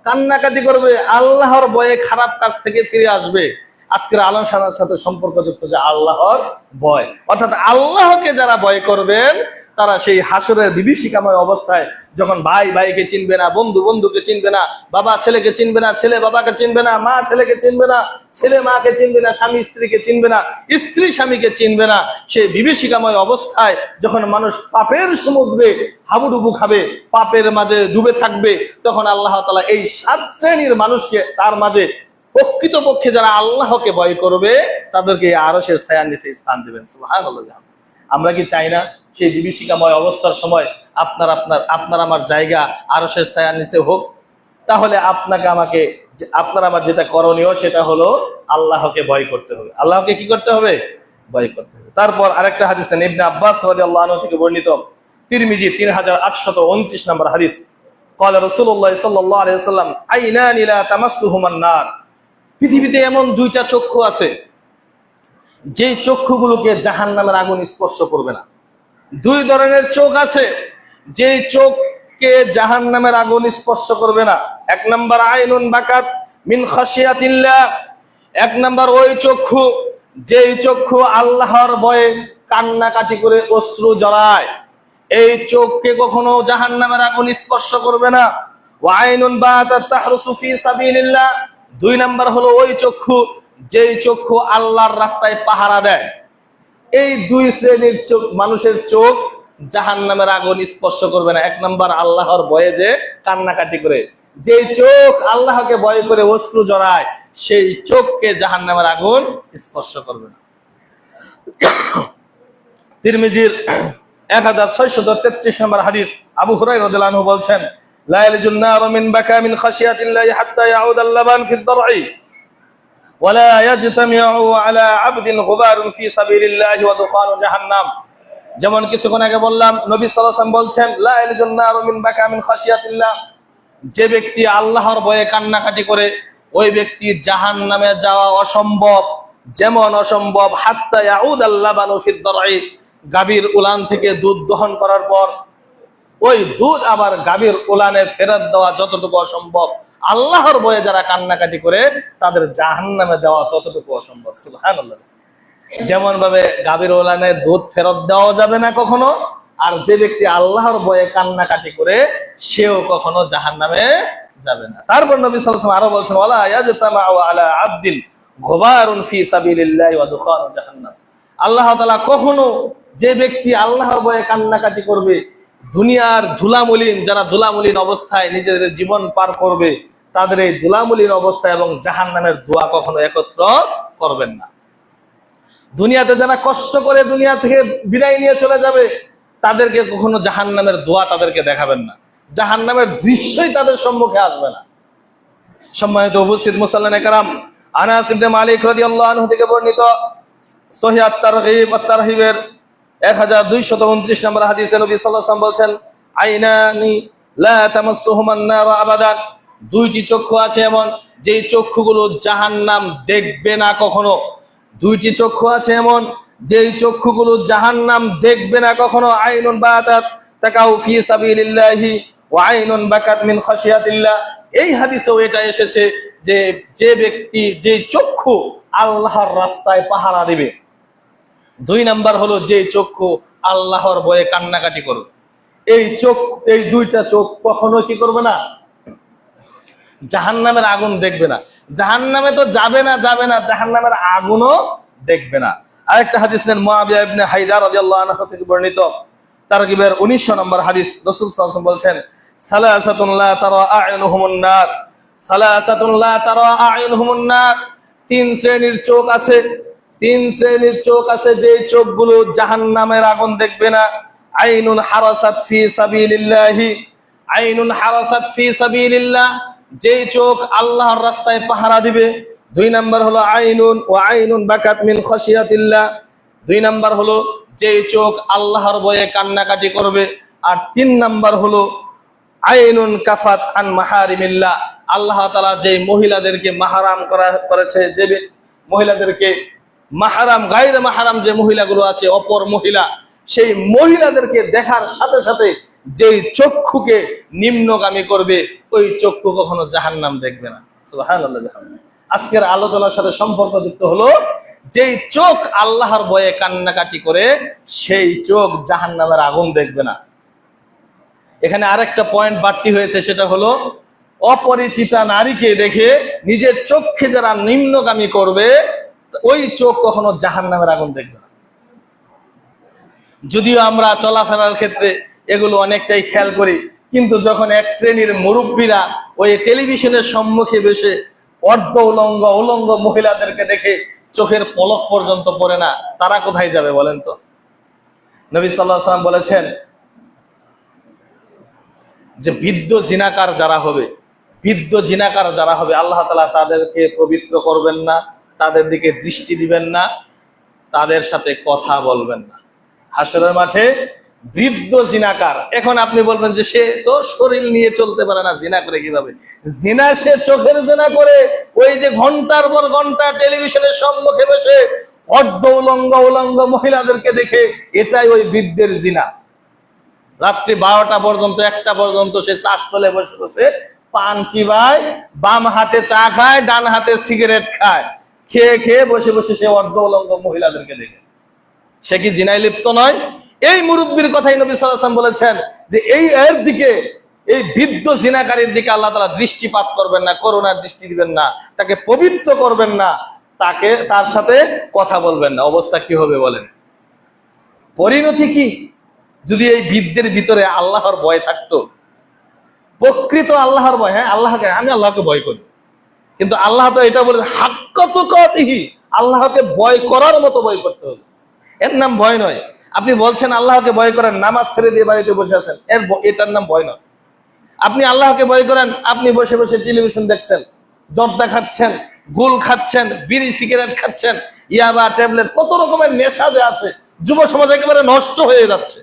কান্নাকাটি করবে, আল্লাহর ভয়ে খারাপ কাজ থেকে ফিরে আসবে। আজকের আলোচনার সাথে সম্পর্কযুক্ত যে আল্লাহর ভয়, অর্থাৎ আল্লাহকে যারা ভয় করবেন, তারা সেই হাসরের বিভীষিকাময় অবস্থায়, যখন ভাই ভাইকে চিনবে না, বন্ধু বন্ধুকে চিনবে না, বাবা ছেলেকে চিনবে না, ছেলে বাবাকে চিনবে না, মা ছেলেকে চিনবে না, ছেলে মাকে চিনবে না, স্বামী স্ত্রীকে চিনবে না, স্ত্রী স্বামীকে চিনবে না, সেই বিভীষিকাময় অবস্থায় যখন মানুষ পাপের সমুদ্রে হাবুডুবু খাবে, পাপের মাঝে ডুবে থাকবে, তখন আল্লাহ তাআলা এই 7 শ্রেণীর মানুষকে তার মাঝে প্রকৃতপক্ষে যারা আল্লাহকে ভয় করবে তাদেরকে আরশের ছায়ার নিচে স্থান দিবেন। সুবহানাল্লাহ। আমরা কি চাই না সেই বিভীষিকাময় অবস্থার সময় আপনার আমার জায়গা আরশের ছায়ার নিচে হোক? তাহলে আপনাকে আমাকে, আপনার আমার যেটা করণীয় সেটা হলো আল্লাহকে ভয় করতে হবে। আল্লাহকে কি করতে হবে? ভয় করতে হবে। তারপর আরেকটা হাদিস নেন, ইবনে আব্বাস রাদিয়াল্লাহু আনহু থেকে বর্ণিত, তিরমিজি 3829 নম্বর হাদিস, قال رسول الله صلى الله عليه وسلم عينان لا تمسهما النار। পৃথিবীতে এমন 2টা চক্ষু আছে যে চক্ষুগুলোকে জাহান্নামের আগুন স্পর্শ করবে না। 2 ধরনের চোখ আছে যে চোখকে জাহান্নামের আগুন স্পর্শ করবে না। 1 নাম্বার আইনুন বাকাত মিন খাশিয়াতিল্লাহ, 1 নাম্বার ওই চক্ষু যেই চক্ষু আল্লাহর ভয়ে কান্নাকাটি করে অশ্রু ঝরায়, এই চোখকে কখনো জাহান্নামের আগুন স্পর্শ করবে না। ওয়া আইনুন বাতাত তাহরুসু ফি সাবিলিল্লাহ, 2 নাম্বার হলো ওই চক্ষু যেই চক্ষু আল্লাহর রাস্তায় পাহারা দেয়। এই 2 শ্রেণীর চোখ, মানুষের চোখ জাহান্নামের আগুন স্পর্শ করবে না। 1 নাম্বার আল্লাহর ভয়ে যে কান্নাকাটি করে, যেই চোখ আল্লাহকে ভয় করে অশ্রু ঝরায়, সেই চোখকে জাহান্নামের আগুন স্পর্শ করবে না। তিরমিজির 1633 নম্বর হাদিস, আবু হুরায়রা রাদিয়াল্লাহু আনহু বলছেন, লা ইয়ালজুন নারু মিন বাকা মিন খাশিয়াতিল্লাহি হাত্তা ইয়াউদ আল-লাবান ফি ad-dar'i ওয়া লা ইয়াজতামিউ আলা 'abdin গুবারুন ফি সাবিলিল্লাহি ওয়া দুখানু জাহান্নাম। যেমন কিছুক্ষণ আগে বললাম, নবী সাল্লাল্লাহু আলাইহি ওয়াসাল্লাম বলছেন, লা ইয়ালজুন নারু মিন বাকা মিন খাশিয়াতিল্লাহ, যে ব্যক্তি আল্লাহর ভয়ে কান্নাকাটি করে ওই ব্যক্তি জাহান্নামে যাওয়া অসম্ভব। যেমন অসম্ভব হাত্তা ইয়াউদ আল-লাবানু ফি ad-dar'i, গাভীর উলান থেকে দুধ দহন করার পর ওই দুধ আবার গাভীর উলানে ফেরত দেওয়া যতটুকু অসম্ভব, আল্লাহর ভয়ে যারা কান্নাকাটি করে তাদের জাহান্নামে যাওয়া ততটুকু অসম্ভব। সুবহানাল্লাহ। যেমন ভাবে গাভীর উলানে দুধ ফেরত দেওয়া যাবে না কখনো, আর যে ব্যক্তি আল্লাহর ভয়ে কান্নাকাটি করে সেও কখনো জাহান্নামে যাবে না। তারপর নবী সাল্লাল্লাহু আলাইহি ওয়াসাল্লাম আরো বলছেন, ওয়ালা ইয়াজতামাউ আলা আবদিন গুবারুন ফি সাবিলিল্লাহি ওয়া দুখানু জাহান্নাম। আল্লাহ তাআলা কখনো যে ব্যক্তি আল্লাহর ভয়ে কান্নাকাটি করবে, দুনিয়ার ধুলামলিন, যারা ধুলামলিন অবস্থায় নিজেদের জীবন পার করবে, তাদের এই ধুলামলিন অবস্থা এবং জাহান্নামের ধোঁয়া কখনো একত্র করবেন না। দুনিয়াতে যারা কষ্ট করে দুনিয়া থেকে বিদায় নিয়ে চলে যাবে, তাদেরকে কখনো জাহান্নামের ধোঁয়া তাদেরকে দেখাবেন না, জাহান্নামের দৃশ্যই তাদের সম্মুখে আসবে না। সম্মানিত উপস্থিত মুসাল্লিন একরাম, আনাস ইবনে মালিক রাদিয়াল্লাহু আনহু থেকে বর্ণিত সহিহ আত-তারগীব আত-তারহিবের 1229 নম্বর হাদিসে নবী সাল্লাল্লাহু আলাইহি ওয়াসাল্লাম বলছেন, আইনানি লা তামাসসুহুমান নার আবাদান, দুইটি চক্ষু আছে এমন যেই চক্ষুগুলো জাহান্নাম দেখবে না কখনো। দুইটি চক্ষু আছে এমন যেই চক্ষুগুলো জাহান্নাম দেখবে না কখনো। আইনুন বাতাত তাকাউ ফি সাবিলিল্লাহি ওয়া আইনুন বাকাত মিন খাশিয়াতিল্লাহ। এই হাদিসেও এটা এসেছে যে যে ব্যক্তি, যে চক্ষু আল্লাহর রাস্তায় পাহারা দিবে। দুই নাম্বার হলো যে চক্ষু আল্লাহর ভয়ে কান্নাকাটি করবে। এই চোখ, এই দুইটা চোখ কখনো কি করবে না? জাহান্নামের আগুন দেখবে না। জাহান্নামে তো যাবে না, জাহান্নামের আগুনও দেখবে না। আরেকটা হাদিস নেন, মুআবিয়া ইবনে হায়দা রাদিয়াল্লাহু আনহু থেকে বর্ণিত, তারগীবের 19 নম্বর হাদিস। রাসূল সাল্লাল্লাহু আলাইহি ওয়াসাল্লাম বলছেন, সালাসাতুন লা তারা আ'ইনুহুমুন নার, সালাসাতুন লা তারা আ'ইনুহুমুন নার, তিন শ্রেণীর চোখ আছে, তিন শ্রেণীর চোখ আছে যে চোখগুলো জাহান্নামের আগুন দেখবে না। আইনুন হারাসাত ফি সাবিলিল্লাহি, আইনুন হারাসাত ফি সাবিলিল্লাহ, যে চোখ আল্লাহর রাস্তায় পাহারা দিবে। দুই নাম্বার হলো আইনুন ওয়া আইনুন বাকাত মিন খাশিয়াতিল্লাহ, দুই নাম্বার হলো যে চোখ আল্লাহর ভয়ে কান্নাকাটি করবে। আর তিন নাম্বার হলো আইনুন কাফাত আন মাহারিমিল্লাহ, আল্লাহ তাআলা যে মহিলাদেরকে মাহারাম করেছে, যে মহিলাদেরকে মাহারাম, গায়রে মাহারাম যে মহিলাগুলো আছে, অপর মহিলা, সেই মহিলাদেরকে দেখার সাথে সাথে যেই চক্ষুকে নিম্নগামী করবে, ওই চক্ষু কখনো জাহান্নাম দেখবে না। সুবহানাল্লাহ। আজকের আলোচনার সাথে সম্পর্কযুক্ত হলো যেই চোখ আল্লাহর ভয়ে কান্নাকাটি করে সেই চোখ জাহান্নামের আগুন দেখবে না। এখানে আরেকটা পয়েন্ট বাড়তি হয়েছে, সেটা হলো অপরিচিতা নারীকে দেখে নিজের চোখে যারা নিম্নগামী করবে, ওই চোখ কখনো জাহান্নামের আগুন দেখবে না। যদিও আমরা চলাফেরার ক্ষেত্রে এগুলো অনেকটাই খেয়াল করি, কিন্তু যখন এক শ্রেণীর মুরব্বীরা ওই টেলিভিশনের সম্মুখে বসে অর্ধ উলঙ্গ মহিলাদেরকে দেখে চোখের পলক পর্যন্ত পড়ে না, তারা কোথায় যাবে বলেন তো? নবী সাল্লাল্লাহু আলাইহি ওয়াসাল্লাম বলেছেন যে বৃদ্ধ জিনাকার যারা হবে, আল্লাহ তাআলা তাদেরকে পবিত্র করবেন না, তাদের দিকে দৃষ্টি দিবেন না, তাদের সাথে কথা বলবেন না। হাসরের মাঠে বৃদ্ধ জিনাকার, এখন আপনি বলবেন যে সে তো শরীর নিয়ে চলতে পারে না, জিনা করে কিভাবে? জিনা সে চোখের জিনা করে, ওই যে ঘন্টার পর ঘন্টা টেলিভিশনের সম্মুখে বসে অর্ধ উলঙ্গ মহিলাদেরকে দেখে, এটাই ওই বৃদ্ধের জিনা। রাত্রি 12টা পর্যন্ত, 1টা পর্যন্ত সে চাষতলে বসে বসে পান চিবায়, বাম হাতে চা খায়, ডান হাতে সিগারেট খায়, খেয়ে বসে বসে সে অর্ধ উলঙ্গ মহিলাদেরকে দেখে। সে কি জিনায় লিপ্ত নয়? এই মুরব্বীর কথাই নবী সাল্লাল্লাহু আলাইহি ওয়াসাল্লাম বলেছেন যে এর দিকে, এই বৃদ্ধ জিনাকারীর দিকে আল্লাহ তাআলা দৃষ্টিপাত করবেন না, করুণার দৃষ্টি দিবেন না, তাকে পবিত্র করবেন না, তার সাথে কথা বলবেন না। অবস্থা কি হবে বলেন? পরিণতি কি? যদি এই বৃদ্ধের ভিতরে আল্লাহর ভয় থাকতো, প্রকৃত আল্লাহর ভয়, হ্যাঁ আল্লাহকে, আমি আল্লাহকে ভয় করি, কিন্তু আল্লাহ তো এটা বলেন হাক্কা তুকাতিহি, আল্লাহকে ভয় করার মতো ভয় করতে হবে। এর নাম ভয় নয়। আপনি বলছেন আল্লাহকে ভয় করেন, নামাজ ছেড়ে দিয়ে বাড়িতে বসে আছেন, এটার নাম ভয় নয়। আপনি আল্লাহকে ভয় করেন, আপনি বসে বসে টেলিভিশন দেখছেন, জর্দা খাচ্ছেন, গুল খাচ্ছেন, বিড়ি সিগারেট খাচ্ছেন, ইয়াবা, ট্যাবলেট, কত রকমের নেশা যে আছে, যুব সমাজ একেবারে নষ্ট হয়ে যাচ্ছে।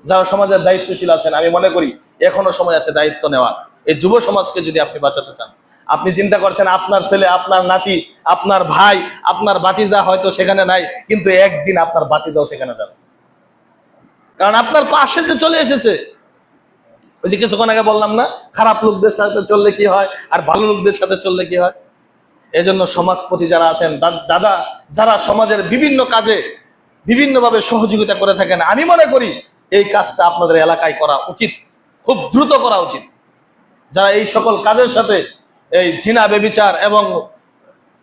যারা সমাজের দায়িত্বশীল আছেন, আমি মনে করি এখনো সময় আছে দায়িত্ব নেওয়া। এই যুব সমাজকে যদি আপনি বাঁচাতে চান, আপনি চিন্তা করছেন আপনার ছেলে, আপনার নাতি, আপনার ভাই, আপনার বাতিজা হয়তো সেখানে নাই, কিন্তু একদিন আপনার বাতিজাও সেখানে যাবে, কারণ আপনার পাশে যে চলে এসেছে। ওই যে কিছুক্ষণ আগে বললাম না, খারাপ লোকদের সাথে চললে কি হয় আর ভালো লোকদের সাথে চললে কি হয়। এজন্য সমাজপতি যারা আছেন, যারা সমাজের বিভিন্ন কাজে বিভিন্নভাবে সহযোগিতা করে থাকেন, আমি মনে করি এই কাজটা আপনাদের এলাকায় করা উচিত, খুব দ্রুত করা উচিত। যারা এই সকল কাজের সাথে এই জিনা, ব্যভিচার এবং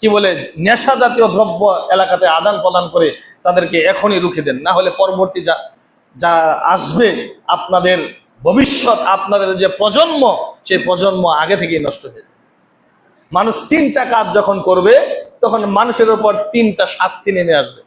কি বলে নেশা জাতীয় দ্রব্য এলাকাতে আদান প্রদান করে, তাদেরকে এখনই রুখে দেন, না হলে পরবর্তী যা আসবে, আপনাদের ভবিষ্যৎ, আপনাদের যে প্রজন্ম, সেই প্রজন্ম আগে থেকেই নষ্ট হয়ে যাবে। মানুষ তিনটা কাজ যখন করবে, তখন মানুষের উপর তিনটা শাস্তি নেমে আসবে।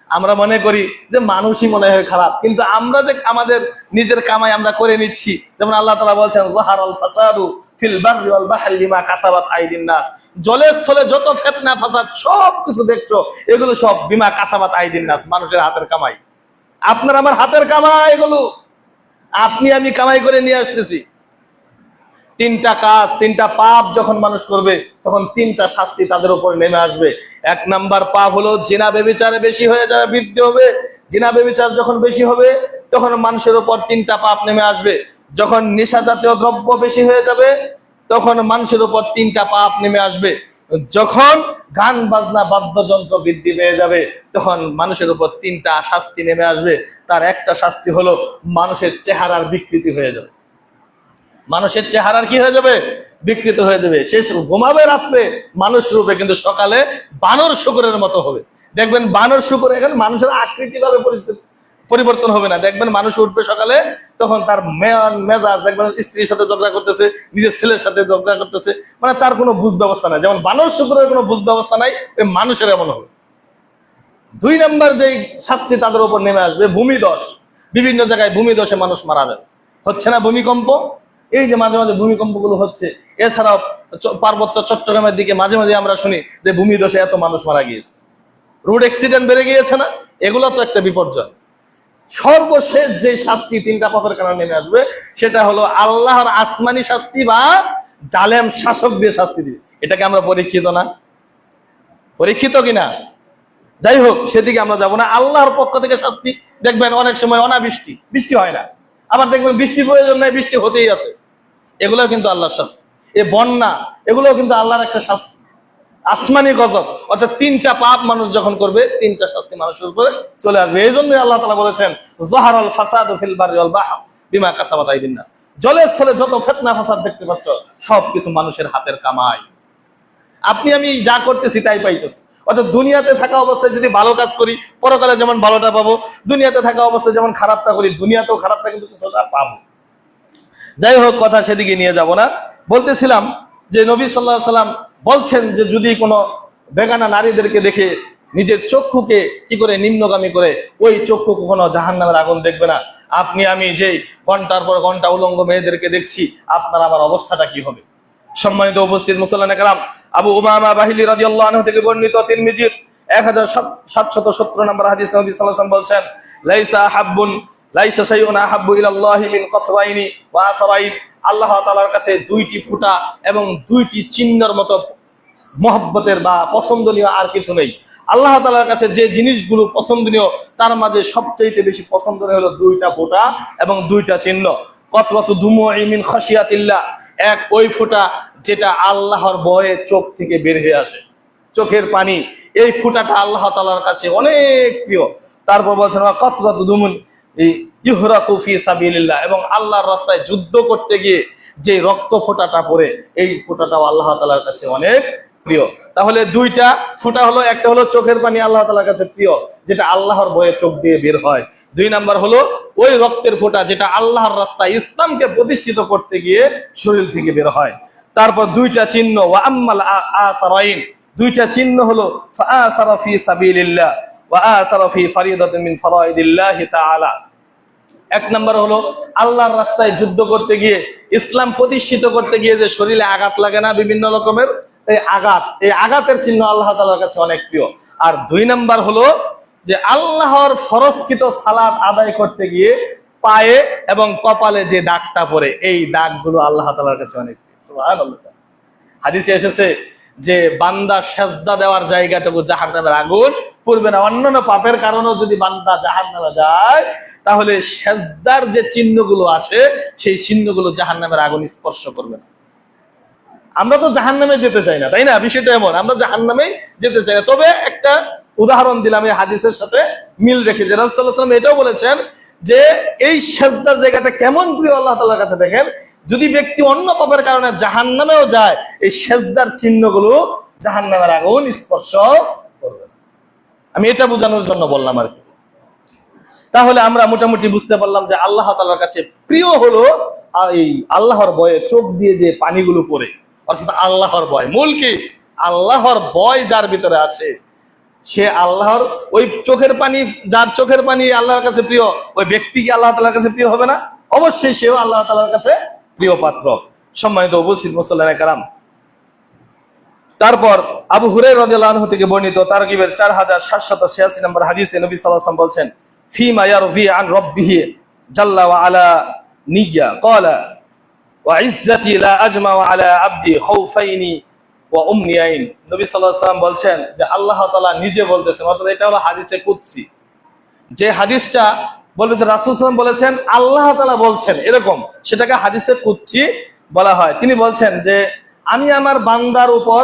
আমরা মনে করি যে মানুষই মনে হয় খারাপ, কিন্তু আমরা যে আমাদের নিজের কামাই আমরা করে নিচ্ছি। যেমন আল্লাহ তাআলা বলছেন, যাহারাল ফাসাদু ফিল বাররি ওয়াল বাহরি বিমা কাসাবাত আইদিন নাস। জলের স্থলে যত ফিতনা ফাসাদ সব কিছু দেখছো, এগুলো সব বিমা কাসাবাত আইদিন নাস, মানুষের হাতের কামাই। আপনার আমার হাতের কামাই, এগুলো আপনি আমি কামাই করে নিয়ে আসতেছি। তিনটা কাজ, তিনটা পাপ যখন মানুষ করবে, তখন তিনটা শাস্তি তাদের উপর নেমে আসবে। এক নাম্বার পাপ হলো জিনা, ব্যভিচারে বেশি হয়ে যাবে, বৃদ্ধি হবে। জিনা, ব্যভিচার যখন বেশি হবে, তখন মানুষের উপর তিনটা পাপ নেমে আসবে। যখন নেশা জাতীয় দ্রব্য বেশি হয়ে যাবে, তখন মানুষের উপর তিনটা পাপ নেমে আসবে। যখন গান বাজনা বাদ্যযন্ত্র বৃদ্ধি পেয়ে যাবে, তখন মানুষের উপর তিনটা শাস্তি নেমে আসবে। তার একটা শাস্তি হলো মানুষের চেহারার বিকৃতি হয়ে যাবে। মানুষের চেহারার কি হয়ে যাবে? বিকৃত হয়ে যাবে। সে ঘুমাবে রাত্রে মানুষ রূপে, কিন্তু সকালে বানর শুকরের মতো হবে। দেখবেন বানর শুকর, এখন মানুষের আকৃতি ভাবে পরিবর্তন হবে না। দেখবেন মানুষ উঠবে সকালে, তখন তার মেজাজ দেখবেন স্ত্রীর সাথে ঝগড়া করতেছে, নিজের ছেলের সাথে ঝগড়া করতেছে, মানে তার কোনো বুঝ ব্যবস্থা নাই। যেমন বানর শুকরের কোনো বুঝ ব্যবস্থা নাই, ওই মানুষের এমন হবে। দুই নম্বর যেই শাস্তি তাদের উপর নেমে আসবে, ভূমিধস। বিভিন্ন জায়গায় ভূমিধসে মানুষ মারা যাবে। হচ্ছে না ভূমিকম্প? এই যে মাঝে মাঝে ভূমিকম্প গুলো হচ্ছে, এছাড়াও পার্বত্য চট্টগ্রামের দিকে মাঝে মাঝে আমরা শুনি যে ভূমিধসে এত মানুষ মারা গিয়েছে, রোড অ্যাক্সিডেন্ট বেড়ে গিয়েছে না? এগুলো তো একটা বিপর্যয়। সর্বশেষ যে শাস্তি তিনটা পাপের কারণে নেমে আসবে, সেটা হলো আল্লাহর আসমানি শাস্তি বা জালেম শাসক দিয়ে শাস্তি দিবে। এটাকে আমরা পরীক্ষিত না? পরীক্ষিত কিনা? যাই হোক, সেদিকে আমরা যাবো না। আল্লাহর পক্ষ থেকে শাস্তি। দেখবেন অনেক সময় অনাবৃষ্টি, বৃষ্টি হয় না, আবার দেখবেন বৃষ্টির প্রয়োজন নাই, বৃষ্টি হতেই আছে। এগুলোও কিন্তু আল্লাহর শাস্তি। এ বন্যা, এগুলোও কিন্তু আল্লাহর একটা শাস্তি, আসমানি গজব। অর্থাৎ তিনটা পাপ মানুষ যখন করবে, তিনটা শাস্তি মানুষের উপরে চলে আসবে। এই জন্যই আল্লাহ তাআলা বলেছেন, যাহারাল ফাসাদু ফিল বাররি ওয়াল বাহর বিমা কাসাবাত আইদিন নাস। জলের স্থলে যত ফিতনা ফাসাদ দেখতে পাচ্ছ, সবকিছু মানুষের হাতের কামাই। আপনি আমি যা করতেছি তাই পাইতেছি। অর্থাৎ দুনিয়াতে থাকা অবস্থায় যদি ভালো কাজ করি, পরকালে যেমন ভালোটা পাবো। দুনিয়াতে থাকা অবস্থায় যেমন খারাপটা করি, দুনিয়াতেও খারাপটা কিন্তু কিছুটা পাবো। যাই হোক, কথা সেদিকে নিয়ে যাব না। বলতেছিলাম যে নবী সাল্লাল্লাহু আলাইহি সাল্লাম বলছেন যে যদি কোনো বেগানা নারীদেরকে দেখে নিজের চক্ষুকে কি করে নিম্নগামী করে, ওই চক্ষু কখনো জাহান্নামের আগুন দেখবে না। আপনি আমি যে ঘন্টার পর ঘন্টা উলঙ্গ মেয়েদেরকে দেখছি, আপনার আমার অবস্থাটা কি হবে? সম্মানিত উপস্থিত মুসল্লিয়ানে কেরাম, আবু উমামা বাহিলি রাদিয়াল্লাহু আনহু থেকে বর্ণিত তিরমিজির 1770 নম্বর হাদিস, নবী সাল্লাল্লাহু আলাইহি ওয়াসাল্লাম বলছেন, লাইসা শাইউন আহাব্বু ইলাল্লাহি মিন কতরাইনি ওয়া আসরাইন। আল্লাহ তাআলার কাছে দুইটি ফুটা এবং দুইটি চিহ্নের মতো মহব্বতের বা পছন্দনীয় আর কিছু নেই। আল্লাহ তাআলার কাছে যে জিনিসগুলো পছন্দনীয়, তার মাঝে সবচেয়ে বেশি পছন্দনীয় হলো দুইটা ফোঁটা এবং দুইটা চিহ্ন। কতরাতু দুমুই মিন খাশিয়াতিল্লাহ, এক ওই ফোঁটা যেটা আল্লাহর ভয়ে চোখ থেকে বের হয়ে আসে, চোখের পানি। এই ফোঁটাটা আল্লাহ তাআলার কাছে অনেক প্রিয়। তারপর বলছেন, কতরাতু দুমুন ইহরাকু ফি সাবিলিল্লাহ, এবং আল্লাহর রাস্তায় যুদ্ধ করতে গিয়ে যে রক্ত ফোঁটাটা পড়ে, এই ফোঁটাটাও আল্লাহ তাআলার কাছে অনেক প্রিয়। তাহলে দুইটা ফোঁটা হলো, একটা হলো চোখের পানি আল্লাহ তাআলার কাছে প্রিয়, যেটা আল্লাহর ভয়ে চোখ দিয়ে বের হয়। দুই নাম্বার হলো ওই রক্তের ফোঁটা যেটা আল্লাহর রাস্তায় ইসলামকে প্রতিষ্ঠিত করতে গিয়ে শরীর থেকে বের হয়। তারপর দুইটা চিহ্ন, ওয়া আম্মাল আসারাইন, দুইটা চিহ্ন হলো ফাআসারা ফি সাবিলিল্লাহ ওয়া আসারা ফি ফারিদাতিন মিন ফারাইদিল্লাহি তাআলা। এক নম্বর হলো আল্লাহর রাস্তায় যুদ্ধ করতে গিয়ে, ইসলাম প্রতিষ্ঠিত করতে গিয়ে যে শরীরে আঘাত লাগে না বিভিন্ন রকমের, এই আঘাতের চিহ্ন আল্লাহ তাআলার কাছে অনেক প্রিয়। আর 2 নম্বর হলো যে আল্লাহর ফরজকৃত সালাত আদায় করতে গিয়ে পায়ে এবং কপালে যে দাগটা পড়ে, এই দাগগুলো আল্লাহ তাআলার কাছে অনেক প্রিয়। সুবহানাল্লাহ। হাদিসে এসেছে যে বান্দা সেজদা দেওয়ার জায়গাটুকু জাহান্নামের আগুন পড়বে না। অন্যান্য পাপের কারণেও যদি বান্দা জাহান্নামে যায়, তাহলে সেজদার যে চিহ্নগুলো আছে সেই চিহ্নগুলো জাহান্নামের আগুন স্পর্শ করবে না। আমরা তো জাহান্নামে যেতে চাই না, তাই না? বিষয়টা এমন, আমরা জাহান্নামে যেতে চাই না। তবে একটা উদাহরণ দিলাম এই হাদিসের সাথে মিল রেখে, যে রাসূলুল্লাহ সাল্লাল্লাহু আলাইহি ওয়াসাল্লাম এটাও বলেছেন যে এই সেজদার জায়গাটা কেমন প্রিয় আল্লাহ তাআলার কাছে। দেখেন, যদি ব্যক্তি অন্য পাপের কারণে জাহান্নামেও যায়, এই সেজদার চিহ্নগুলো জাহান্নামের আগুন স্পর্শ করবে। আমি এটা বোঝানোর জন্য বললাম আর কি। তাহলে আমরা মোটামুটি বুঝতে পারলাম যে আল্লাহ তাআলার কাছে প্রিয় হলো এই আল্লাহর ভয়ে চোখ দিয়ে যে পানিগুলো পড়ে, অর্থাৎ আল্লাহর ভয়। মূল কি? আল্লাহর ভয় যার ভিতরে আছে, সে আল্লাহর ওই চোখের পানি, যার চোখের পানি আল্লাহর কাছে প্রিয়, ওই ব্যক্তি কি আল্লাহ তাআলার কাছে প্রিয় হবে না? অবশ্যই সেও আল্লাহ তাআলার কাছে প্রিয় পাত্র। সম্মানিত উপস্থিত মুসল্লিয়ানে কেরাম, তারপর আবু হুরায়রা রাদিয়াল্লাহু আনহু থেকে বর্ণিত তারগিবের 4786 নম্বর হাদিসে নবী সাল্লাল্লাহু আলাইহি ওয়াসাল্লাম বলছেন, ফিমা ইয়ারভি আন রাব্বিহি জাল্লা ওয়া আলা নিয়্যা ক্বালা ওয়া ইজ্জাতি লা আজমাউ আলা আবদি খাউফাইনি ওয়া উমনিয়াইন। নবী সাল্লাল্লাহু আলাইহি ওয়াসাল্লাম বলছেন যে আল্লাহ তাআলা নিজে বলতেছেন, অর্থাৎ এটা হলো হাদিসে কুদসি। যে হাদিসটা বলতে রাসূল সাল্লাল্লাহু আলাইহি ওয়াসাল্লাম বলেছেন, আল্লাহ তাআলা বলছেন এরকম, সেটাকে হাদিসে কুদসি বলা হয়। তিনি বলছেন যে আমি আমার বান্দার উপর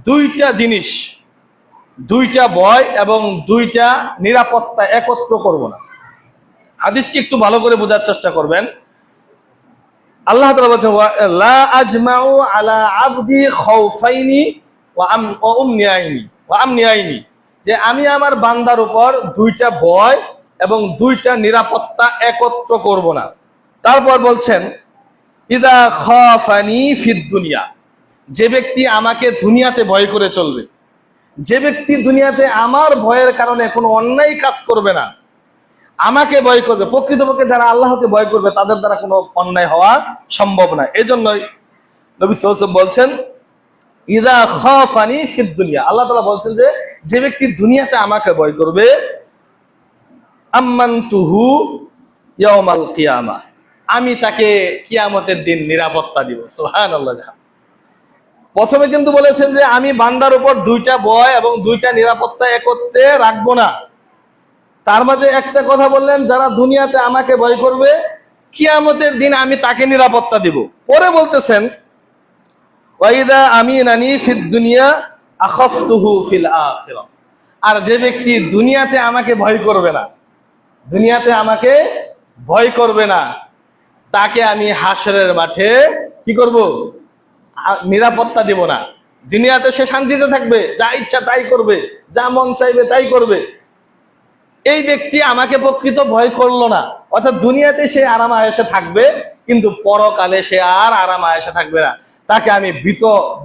2টা জিনিস, 2টা ভয় এবং 2টা নিরাপত্তা একত্র করব না। হাদিসটি একটু ভালো করে বোঝার চেষ্টা করবেন। আল্লাহ তাআলা বলেছেন লা আজমাউ আলা আবদি খাউফাইনি ওয়া আমনিয়াইনি, যে আমি আমার বান্দার উপর 2টা ভয় এবং 2টা নিরাপত্তা একত্র করব না। তারপর বলছেন ইদা খাফানি ফিদ দুনিয়া, যে ব্যক্তি আমাকে দুনিয়াতে ভয় করে চলবে, যে ব্যক্তি দুনিয়াতে আমার ভয়ের কারণে কোনো অন্যায় কাজ করবে না, আমাকে ভয় করবে। প্রকৃতপক্ষে যারা আল্লাহকে ভয় করবে তাদের দ্বারা কোনো অন্যায় হওয়া সম্ভব না। এজন্যই নবী সাল্লাল্লাহু আলাইহি ওয়াসাল্লাম বলছেন ইদা খাফানি ফিদ দুনিয়া, আল্লাহ তাআলা বলছেন যে যে ব্যক্তি দুনিয়াতে আমাকে ভয় করবে, আম্মানতুহু ইয়াউমাল কিয়ামা, আমি তাকে কিয়ামতের দিন নিরাপত্তা দিব। সুবহানাল্লাহ। প্রথমে কিন্তু বলেছেন যে আমি বান্দার উপর 2টা ভয় এবং 2টা নিরাপত্তা একত্রে রাখবো না। তার মাঝে একটা কথা বললেন, যারা দুনিয়াতে আমাকে ভয় করবে কিয়ামতের দিন আমি তাকে নিরাপত্তা দিব। পরে বলতেছেন ওয়াইদা আমিনানি ফিদ দুনিয়া আখাফতুহু ফিল আখিরাহ, আর যে ব্যক্তি দুনিয়াতে আমাকে ভয় করবে না, দুনিয়াতে আমাকে ভয় করবে না, তাকে আমি হাসরের মাঠে কি করব? নিরাপত্তা দিব না। দুনিয়াতে সে শান্তিতে থাকবে, যা ইচ্ছা তাই করবে, যা মন চাইবে তাই করবে। এই ব্যক্তি আমাকে প্রকৃত ভয় করলো না, অর্থাৎ দুনিয়াতে সে আরাম আয়েশে থাকবে, কিন্তু পরকালে সে আর আরাম আয়েশে থাকবে না। তাকে আমি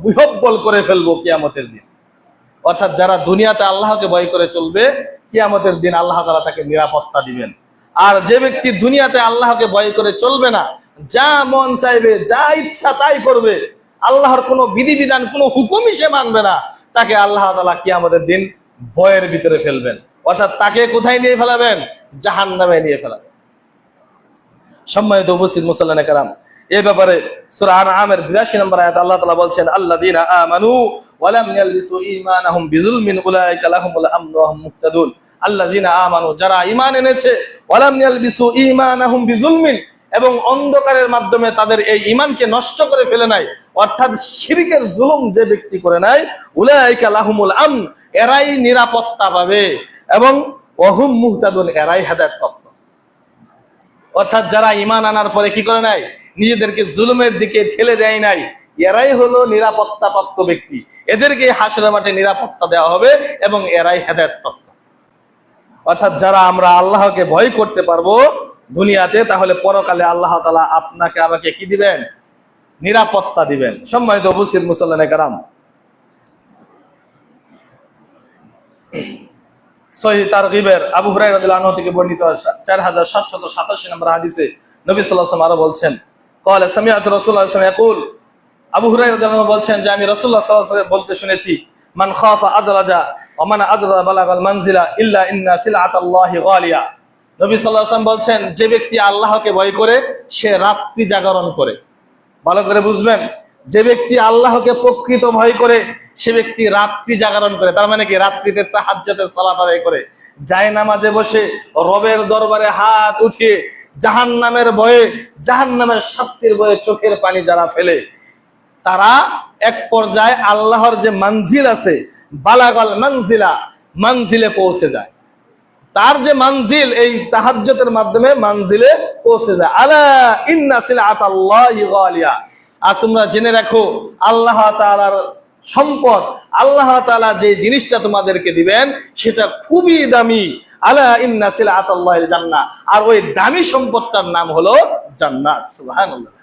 বিহব্বল করে ফেলবো কিয়ামতের দিন। অর্থাৎ যারা দুনিয়াতে আল্লাহকে ভয় করে চলবে, কিয়ামতের দিন আল্লাহ তাআলা তাকে নিরাপত্তা দিবেন। আর যে ব্যক্তি দুনিয়াতে আল্লাহকে ভয় করে চলবে না, যা মন চাইবে যা ইচ্ছা তাই করবে, আল্লাহর কোনো বিধিবিধান কোনো হুকুমই সে মানবে না, তাকে আল্লাহ তাআলা কিয়ামতের দিন ভয়ের ভিতরে ফেলবেন। অর্থাৎ তাকে কোথায় নিয়ে ফেলাবেন? জাহান্নামে নিয়ে ফেলাবেন। সম্মানিত উপস্থিত মুসল্লিয়ানে কেরাম, এই ব্যাপারে সূরা আনআমের 82 নম্বর আয়াতে আল্লাহ তাআলা বলছেন আল্লাযীনা আমানু ওয়া লাম ইয়ালবিসু ঈমানাহুম বিযুলমিন উলাইকা লাহুমুল আমনু ওয়া হুম মুহতাদুন। আল্লাযীনা আমানু, যারা ঈমান এনেছে, ওয়া লাম ইয়ালবিসু ঈমানাহুম বিযুলমিন, এবং অন্ধকারের মাধ্যমে তাদের এই ঈমানকে নষ্ট করে ফেলে নাই, অর্থাৎ শিরকের জুলুম যে ব্যক্তি করে নাই, উলাইকা লাহুমুল আমন, এরাই নিরাপত্তা পাবে, এবং ওয়া হুম মুহতাদুন, এরাই হেদায়েত প্রাপ্ত। অর্থাৎ যারা ঈমান আনার পরে কি করে নাই, নিজেদেরকে জুলুমের দিকে ঠেলে দেয় নাই, এরাই হলো নিরাপত্তা প্রাপ্ত ব্যক্তি। এদেরকে হাসরের মাঠে নিরাপত্তা দেওয়া হবে এবং এরাই হেদায়েত প্রাপ্ত। অর্থাৎ যারা আমরা আল্লাহকে ভয় করতে পারবো দুনিয়াতে, তাহলে পরকালে আল্লাহ তাআলা আপনাকে আমাকে কি দিবেন? নিরাপত্তা দিবেন। সম্মানিত উপস্থিত মুসল্লিয়ানে কেরাম, সহিহ তারগিবের আবু হুরায়রা রাদিয়াল্লাহু আনহু থেকে বর্ণিত 4787 নম্বর হাদিসে নবী সাল্লাল্লাহু আলাইহি ওয়াসাল্লাম আরো বলছেন, ক্বালা সামি'তু রাসূলুল্লাহ সাল্লাল্লাহু আলাইহি ওয়াসাল্লাম ইয়াকুল, আবু হুরায়রা রাদিয়াল্লাহু আনহু বলছেন যে আমি রাসূলুল্লাহ সাল্লাল্লাহু আলাইহি ওয়াসাল্লাম বলতে শুনেছি, মান খাফা আদরাজা ওয়া মান আদরা বালাগাল মানজিলা ইল্লা ইন্না সিলআতাল্লাহি গালিয়া। নবী সাল্লাল্লাহু আলাইহি ওয়াসাল্লাম বলছেন, যে ব্যক্তি আল্লাহকে ভয় করে সে রাত্রি জাগরণ করে। ভালো করে বুঝবেন, যে ব্যক্তি আল্লাহকে প্রকৃত ভয় করে সে ব্যক্তি রাত্রি জাগরণ করে। তার মানে কি, রাত্রিতে তাহাজ্জুদের সালাত আদায় করে, যায় নামাজে বসে রবের দরবারে হাত উঠিয়ে জাহান্নামের ভয়ে, জাহান্নামের শাস্তির ভয়ে চোখের পানি যারা ফেলে, তারা এক পর্যায়ে আল্লাহর যে মানজিল আছে, বালাগাল মানজিলা, মানজিলে পৌঁছে যায়। তার যে মানজিল, এই তাহাজ্জুদের মাধ্যমে মানজিলে পৌঁছে যায়। আলা ইন্না সিলআতাল্লাহি গালিয়া, আর তোমরা জেনে রাখো আল্লাহ তাআলার সম্পদ, আল্লাহ তাআলা যে জিনিসটা তোমাদেরকে দিবেন সেটা খুবই দামি। আলা ইন্না সিলআতাল্লাহিল জান্নাহ, আর ওই দামি সম্পদটার নাম হলো জান্নাত। সুবহানাল্লাহ।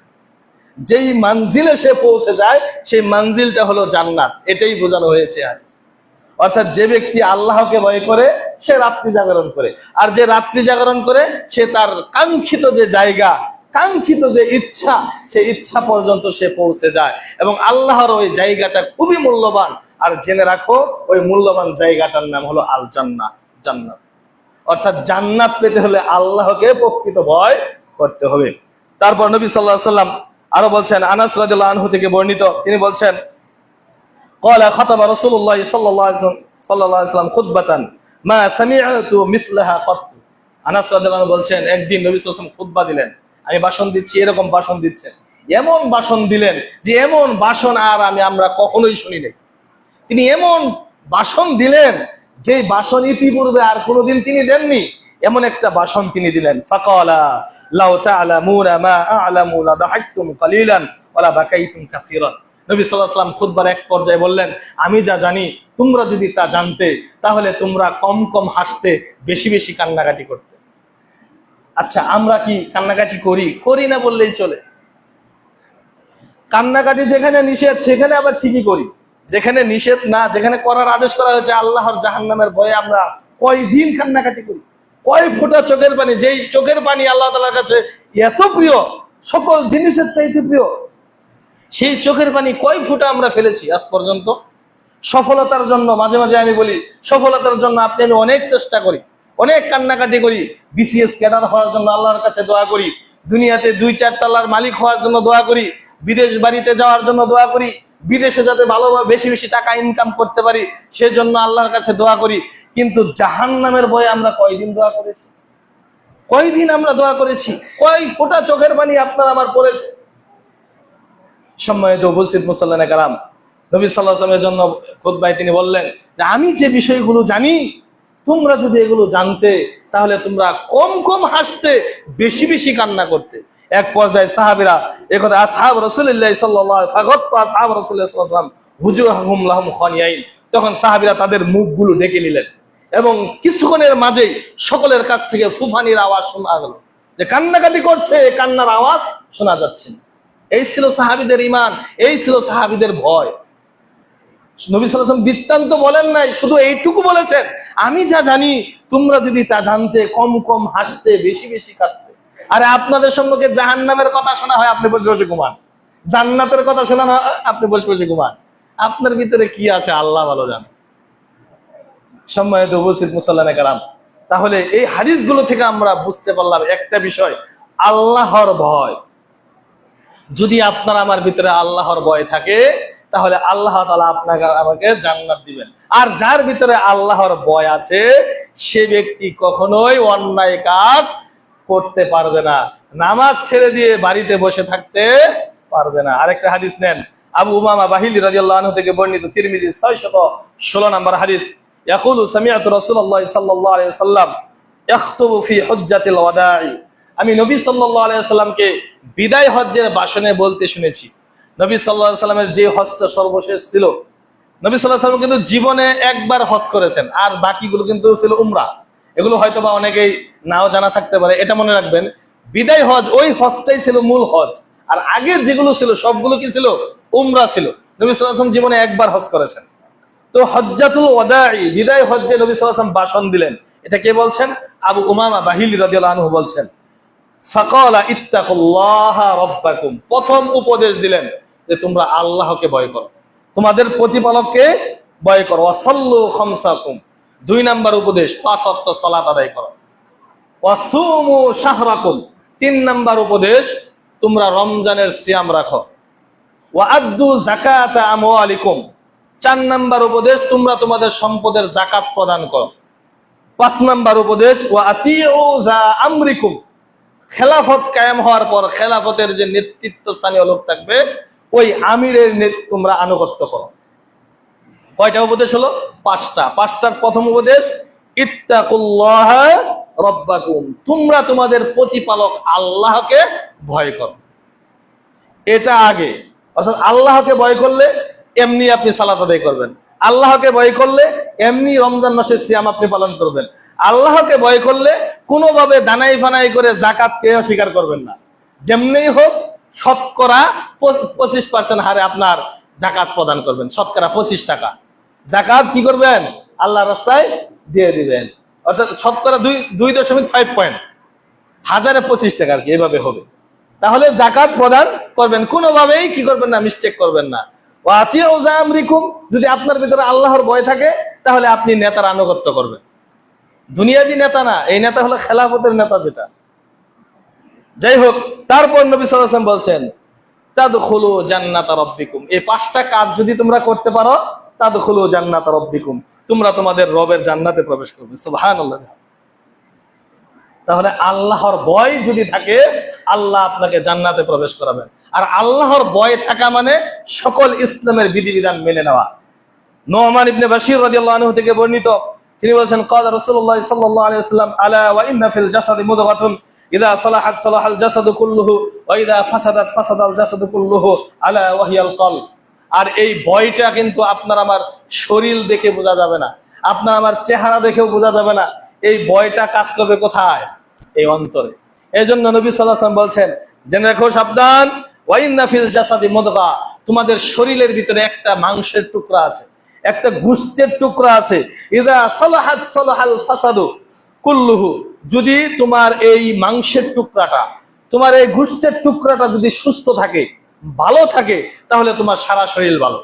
যেই মানজিলে সে পৌঁছে যায় সেই মানজিলটা হলো জান্নাত, এটাই বোঝানো হয়েছে আজ। অর্থাৎ যে ব্যক্তি আল্লাহকে ভয় করে সে রাত্রি জাগরণ করে, আর যে রাত্রি জাগরণ করে সে তার কাঙ্ক্ষিত যে জায়গা, কাঙ্ক্ষিত যে ইচ্ছা, সেই ইচ্ছা পর্যন্ত সে পৌঁছে যায়। এবং আল্লাহর ওই জায়গাটা খুবই মূল্যবান। আর জেনে রাখো ওই মূল্যবান জায়গাটার নাম হলো আল জান্নাহ, জান্নাত। অর্থাৎ জান্নাত পেতে হলে আল্লাহকে প্রকৃত ভয় করতে হবে। তারপর নবী সাল্লাল্লাহু আলাইহি ওয়াসাল্লাম আরো বলছেন, আনাস রাদিয়াল্লাহু আনহু থেকে বর্ণিত, তিনি বলছেন, قال خطب رسول الله صلى الله عليه وسلم خطبة ما سمعت مثلها قط। আনাস রাদিয়াল্লাহু আনহু বলছেন, একদিন নবী সাল্লাল্লাহু আলাইহি ওয়াসাল্লাম খুতবা দিলেন, আমি ভাষণ দিচ্ছি, এরকম ভাষণ দিচ্ছেন, এমন ভাষণ দিলেন যে এমন ভাষণ আর আমরা কখনোই শুনি নাই। তিনি এমন ভাষণ দিলেন যে ভাষণ ইতিপূর্বে আর কোনোদিন তিনি দেননি, এমন একটা ভাষণ তিনি দিলেন। ফাকালা লাউ তা'লামুনা মা আ'লামু লা দাহাকতুম কালিলান ওয়া লা বাকাইতুম কাসীরান। নবী সাল্লাল্লাহু আলাইহি ওয়াসাল্লাম খুতবার এক পর্যায়ে বললেন, আমি যা জানি তোমরা যদি তা জানতে তাহলে তোমরা কম কম হাসতে, বেশি বেশি কান্নাকাটি করতে। আচ্ছা, আমরা কি কান্নাকাটি করি? করি না বললেই চলে। কান্নাকাটি যেখানে নিষেধ সেখানে আবার ঠিকই করি, যেখানে নিষেধ না, যেখানে করার আদেশ করা হয়েছে আল্লাহর জাহান্নামের ভয়ে, আমরা কয়দিন কান্নাকাটি করি, কয় ফোঁটা চোখের পানি, যেই চোখের পানি আল্লাহ তাআলার কাছে এত প্রিয়, সকল জিনিসের চাইতে প্রিয়, সেই চোখের পানি কয় ফোঁটা আমরা ফেলেছি আজ পর্যন্ত। সফলতার জন্য মাঝে মাঝে আমি বলি, সফলতার জন্য আপনি আমি অনেক চেষ্টা করি, অনেক কান্নাকাটি করি, বিসিএস ক্যাডার হওয়ার জন্য আল্লাহর কাছে দোয়া করি, দুনিয়াতে 2-4 তলার মালিক হওয়ার জন্য দোয়া করি, বিদেশ বাড়িতে যাওয়ার জন্য দোয়া করি, বিদেশে যাতে ভালোভাবে বেশি বেশি টাকা ইনকাম করতে পারি সেজন্য আল্লাহর কাছে দোয়া করি। কিন্তু জাহান্নামের ভয়ে আমরা কয়দিন দোয়া করেছি? কয়দিন আমরা দোয়া করেছি? কয় ফোঁটা চোখের পানি আপনার আমার পড়েছে? সম্মানিত উপস্থিত মুসল্লিয়ানে কেরাম, নবী সাল্লাল্লাহু আলাইহি ওয়াসাল্লামের জন্য খুতবায় তিনি বললেন যে আমি যে বিষয়গুলো জানি তোমরা যদি এগুলো জানতে তাহলে তোমরা কম কম হাসতে, বেশি বেশি কান্না করতে। এক পর্যায়ে সাহাবীরা একথা আসহাব রাসূলুল্লাহ সাল্লাল্লাহু আলাইহি ওয়াসাল্লাম, আসহাব রাসূলুল্লাহ সাল্লাল্লাহু আলাইহি ওয়াসাল্লাম হুজুরহুম লাহুম খানিয়াইন, তখন সাহাবীরা তাদের মুখগুলো ঢেকে নিলেন এবং কিছুক্ষণের মাঝেই সকলের কাছ থেকে ফুফানির আওয়াজ শোনা গেল, যে কান্নাকাটি করছে, কান্নার আওয়াজ শোনা যাচ্ছে। এই ছিল সাহাবীদের ঈমান, এই ছিল সাহাবীদের ভয়। নবী সাল্লাল্লাহু আলাইহি ওয়াসাল্লাম বৃত্তান্ত বলেন নাই, শুধু এইটুকু বলেছেন, আমি যা জানি তোমরা যদি তা জানতে কম কম হাসতে, বেশি বেশি কাঁদতে। আরে আপনাদের সম্মুখে জাহান্নামের কথা শোনা হয়, আপনি বসে বসে ঘুমান, জান্নাতের কথা শোনা হয়, আপনি বসে বসে ঘুমান। আপনার ভিতরে কি আছে আল্লাহ ভালো জানে। সম্মানিত উপস্থিত মুসল্লিয়ানে কেরাম, তাহলে এই হাদিসগুলো থেকে আমরা বুঝতে পারলাম একটা বিষয়, আল্লাহর ভয়। যদি আপনার আমার ভিতরে আল্লাহর ভয় থাকে তাহলে আল্লাহ তাআলা আপনাকে আমাকে জান্নাত দিবেন। আর যার ভিতরে আল্লাহর ভয় আছে সে ব্যক্তি কখনোই অন্যায় কাজ করতে পারবে না, নামাজ ছেড়ে দিয়ে বাড়িতে বসে থাকতে পারবে না। আরেকটা হাদিস নেন, আবু উমামা বাহিলি রাদিয়াল্লাহু আনহু থেকে বর্ণিত, তিরমিজি 616 নম্বর হাদিস, ইয়াকুলু সামি'তু রাসূলুল্লাহ সাল্লাল্লাহু আলাইহি ওয়াসাল্লাম ইয়াখতুবু ফি হুজ্জাতিল ওয়াদা'i। আমি নবী সাল্লাল্লাহু আলাইহি ওয়াসাল্লামকে বিদায় হজ্জের ভাষণে বলতে শুনেছি। নবী সাল্লাল্লাহু আলাইহি ওয়াসাল্লামের যে হজটা সর্বশেষ ছিল, নবী সাল্লাল্লাহু আলাইহি ওয়াসাল্লাম কিন্তু জীবনে একবার হজ করেছেন, আর বাকিগুলো কিন্তু ছিল উমরা। এগুলো হয়তো বা অনেকেই নাও জানা থাকতে পারে, এটা মনে রাখবেন, বিদায় হজ ওই হজটাই ছিল মূল হজ, আর আগে যেগুলো ছিল সবগুলো কি ছিল? উমরা ছিল। নবী সাল্লাল্লাহু আলাইহি ওয়াসাল্লাম জীবনে একবার হজ করেছেন। তো হজ্জাতুল ওয়াদাই, বিদায় হজ্জে নবী সাল্লাল্লাহু আলাইহি ওয়াসাল্লাম ভাষণ দিলেন। এটা কে বলছেন? আবু উমামা বাহিলি রাদিয়াল্লাহু আনহু বলছেন। ফাকালা ইত্তাকুল্লাহা রাব্বাকুম, প্রথম উপদেশ দিলেন যে তোমরা আল্লাহকে ভয় করো, তোমাদের প্রতিপালককে ভয় করো। ওয়াসাল্লু খামসাকুম, 2 নাম্বার উপদেশ 5 ওয়াক্ত সালাত আদায় করো। ওয়াসুমু শাহরাকুম, 3 নাম্বার উপদেশ তোমরা রমজানের সিয়াম রাখো। ওয়াআদ্দু যাকাতা আমওয়ালিকুম, 4 নাম্বার উপদেশ তোমরা তোমাদের সম্পদের যাকাত প্রদান করো। 5 নাম্বার উপদেশ ওয়াআতিউ যা আমরিকুম, খেলাফত কায়েম হওয়ার পর খেলাফতের যে নেতৃত্ব স্থানীয় লোক থাকবে ওই আমিরের তোমরা আনুগত্য করো। কয়টা উপদেশ হলো? 5টা। 5টার প্রথম উপদেশ ইত্তাকুল্লাহা রাব্বাকুম, তোমরা তোমাদের প্রতিপালক আল্লাহকে ভয় করো। এটা আগে, অর্থাৎ আল্লাহকে ভয় করলে এমনি আপনি সালাত আদায় করবেন, আল্লাহকে ভয় করলে এমনি রমজান মাসের সিয়াম আপনি পালন করবেন, আল্লাহকে ভয় করলে কোনোভাবে দানাই ফানাই করে যাকাতকে অস্বীকার করবেন না। যেমনি হোক শতকরা 25% হারে আপনার যাকাত প্রদান করবেন। শতকরা 25 টাকা যাকাত কি করবেন? আল্লাহর রাস্তায় দিয়ে দিবেন। অর্থাৎ শতকরা 2.5 পয়েন্ট, 1025 টাকা আর কি, এভাবে হবে। তাহলে যাকাত প্রদান করবেন, কোনোভাবেই কি করবেন না, মিস্টেক করবেন না। ওয়াতিউ যা আমরিকুম, যদি আপনার ভিতরে আল্লাহর ভয় থাকে তাহলে আপনি নেতার আনুগত্য করবেন। দুনিয়াবি নেতা না, এই নেতা হলো খেলাফতের নেতা যেটা। যাই হোক, তারপর নবী সাল্লাল্লাহু আলাইহি ওয়াসাল্লাম বলছেন তাদখুলু জান্নাতা রাব্বিকুম, এই 5টা কাজ যদি তোমরা করতে পারো তাদখুলু জান্নাতা রাব্বিকুম, তোমরা তোমাদের রবের জান্নাতে প্রবেশ করবে। সুবহানাল্লাহ। তাহলে আল্লাহর ভয় যদি থাকে আল্লাহ আপনাকে জান্নাতে প্রবেশ করাবেন। আর আল্লাহর ভয় থাকা মানে সকল ইসলামের বিধিবিধান মেনে নেওয়া। নুমান ইবনে বাশির রাদিয়াল্লাহু আনহু থেকে বর্ণিত, তিনি বলেছেন ক্বালা রাসূলুল্লাহ সাল্লাল্লাহু আলাইহি ওয়াসাল্লাম আলা ওয়া ইন্না ফিল জাসাদি মুদগাতুন ইযা সালাহাত সালাহাল জাসাদু কুল্লুহু ওয়া ইযা ফাসাদাত ফাসাদাল জাসাদু কুল্লুহু আলা ওয়া হিয়াল কলব। আর এই ভয়টা কিন্তু আপনার আমার শরীর দেখে বোঝা যাবে না, আপনার আমার চেহারা দেখেও বোঝা যাবে না। এই ভয়টা কাজ করবে কোথায়? এই অন্তরে। এই জন্য নবী সাল্লাল্লাহু আলাইহি ওয়াসাল্লাম বলছেন, জেনে রাখো, সাবধান, ওয়া ইন্না ফিল জাসাদি মুদগা, তোমাদের শরীরের ভিতরে একটা মাংসের টুকরা আছে, একটা গোশতের টুকরা আছে। ইযা সালাহাত সালাহাল ফাসাদু কুল্লুহু, যদি তোমার এই মাংসের টুকরাটা, তোমার এই গোশতের টুকরাটা যদি সুস্থ থাকে, ভালো থাকে, তাহলে তোমার সারা শরীর ভালো।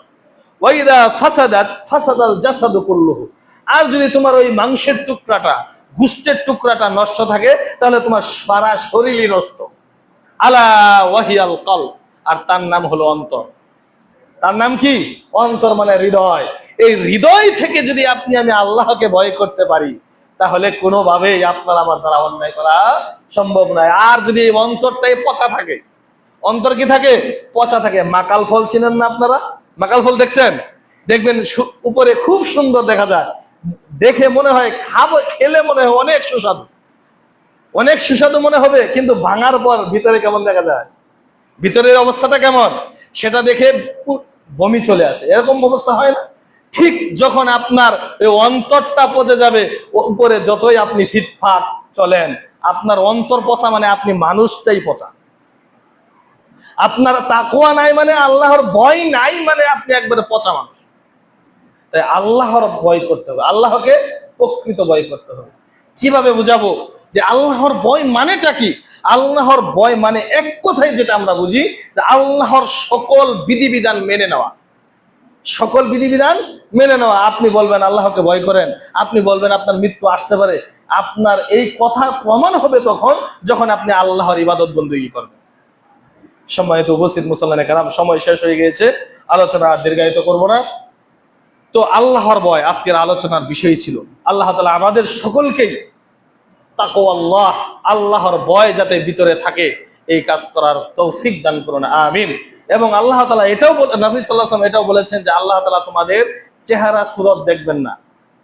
ওয়া ইযা ফাসাদাত ফাসাদাল জাসাদু কুল্লুহু, আর যদি তোমার ওই মাংসের টুকরাটা, গোশতের টুকরাটা নষ্ট থাকে, তাহলে তোমার সারা শরীরই নষ্ট। আলা ওয়া হিয়াল কলব, আর তার নাম হলো অন্তর। তার নাম কি? অন্তর মানে হৃদয়। এই হৃদয় থেকে যদি আপনি আমি আল্লাহকে ভয় করতে পারি তাহলে কোনোভাবেই আপনার আমার দ্বারা অন্যায় করা সম্ভব নয়। আর যদি এই অন্তরটাই পচা থাকে, অন্তর কি থাকে? পচা থাকে। মাকাল ফল চিনেন না আপনারা? মাকাল ফল দেখছেন? দেখবেন উপরে খুব সুন্দর দেখা যায়, দেখে মনে হয় খাবো, খেলে মনে হয় অনেক সুস্বাদু, অনেক সুস্বাদু মনে হবে, কিন্তু ভাঙার পর ভিতরে কেমন দেখা যায়, ভিতরের অবস্থাটা কেমন সেটা দেখে বমি চলে আসে, এরকম অবস্থা হয় না? ঠিক যখন আপনার এই অন্তরটা পচে যাবে, উপরে যতই আপনি ফিটফাট চলেন, আপনার অন্তর পচা মানে আপনি মানুষটাই পচা। আপনার তাকওয়া নাই মানে, আল্লাহর ভয় নাই মানে আপনি একবারে পচা মানুষ। তাই আল্লাহর ভয় করতে হবে, আল্লাহকে প্রকৃত ভয় করতে হবে। কিভাবে বুঝাবো যে আল্লাহর ভয় মানেটা কি? আল্লাহর ভয় মানে এক কথায় যেটা আমরা বুঝি, যে আল্লাহর সকল বিধিবিধান মেনে নেওয়া, সকল বিধিবিধান মেনে নেওয়া। আপনি বলবেন আল্লাহকে ভয় করেন, আপনি বলবেন আপনার মৃত্যু আসতে পারে, আপনার এই কথা প্রমাণ হবে তখন যখন আপনি আল্লাহর ইবাদত বন্দেগী করবেন। সম্মানিত উপস্থিত মুসলমানে কেরাম, সময় শেষ হয়ে গিয়েছে, আলোচনা আর দীর্ঘায়িত করব না। তো আল্লাহর ভয় আজকের আলোচনার বিষয় ছিল। আল্লাহ তাআলা আমাদের সকলকেই তাকওয়াল্লাহ, আল্লাহর ভয় যাতে ভিতরে থাকে, এই কাজ করার তৌফিক দান করুন, আমিন। এবং আল্লাহ তাআলা এটাও, নবী সাল্লাল্লাহু আলাইহি ওয়াসাল্লাম এটাও বলেছেন যে আল্লাহ তাআলা তোমাদের চেহারা সুরত দেখবেন না,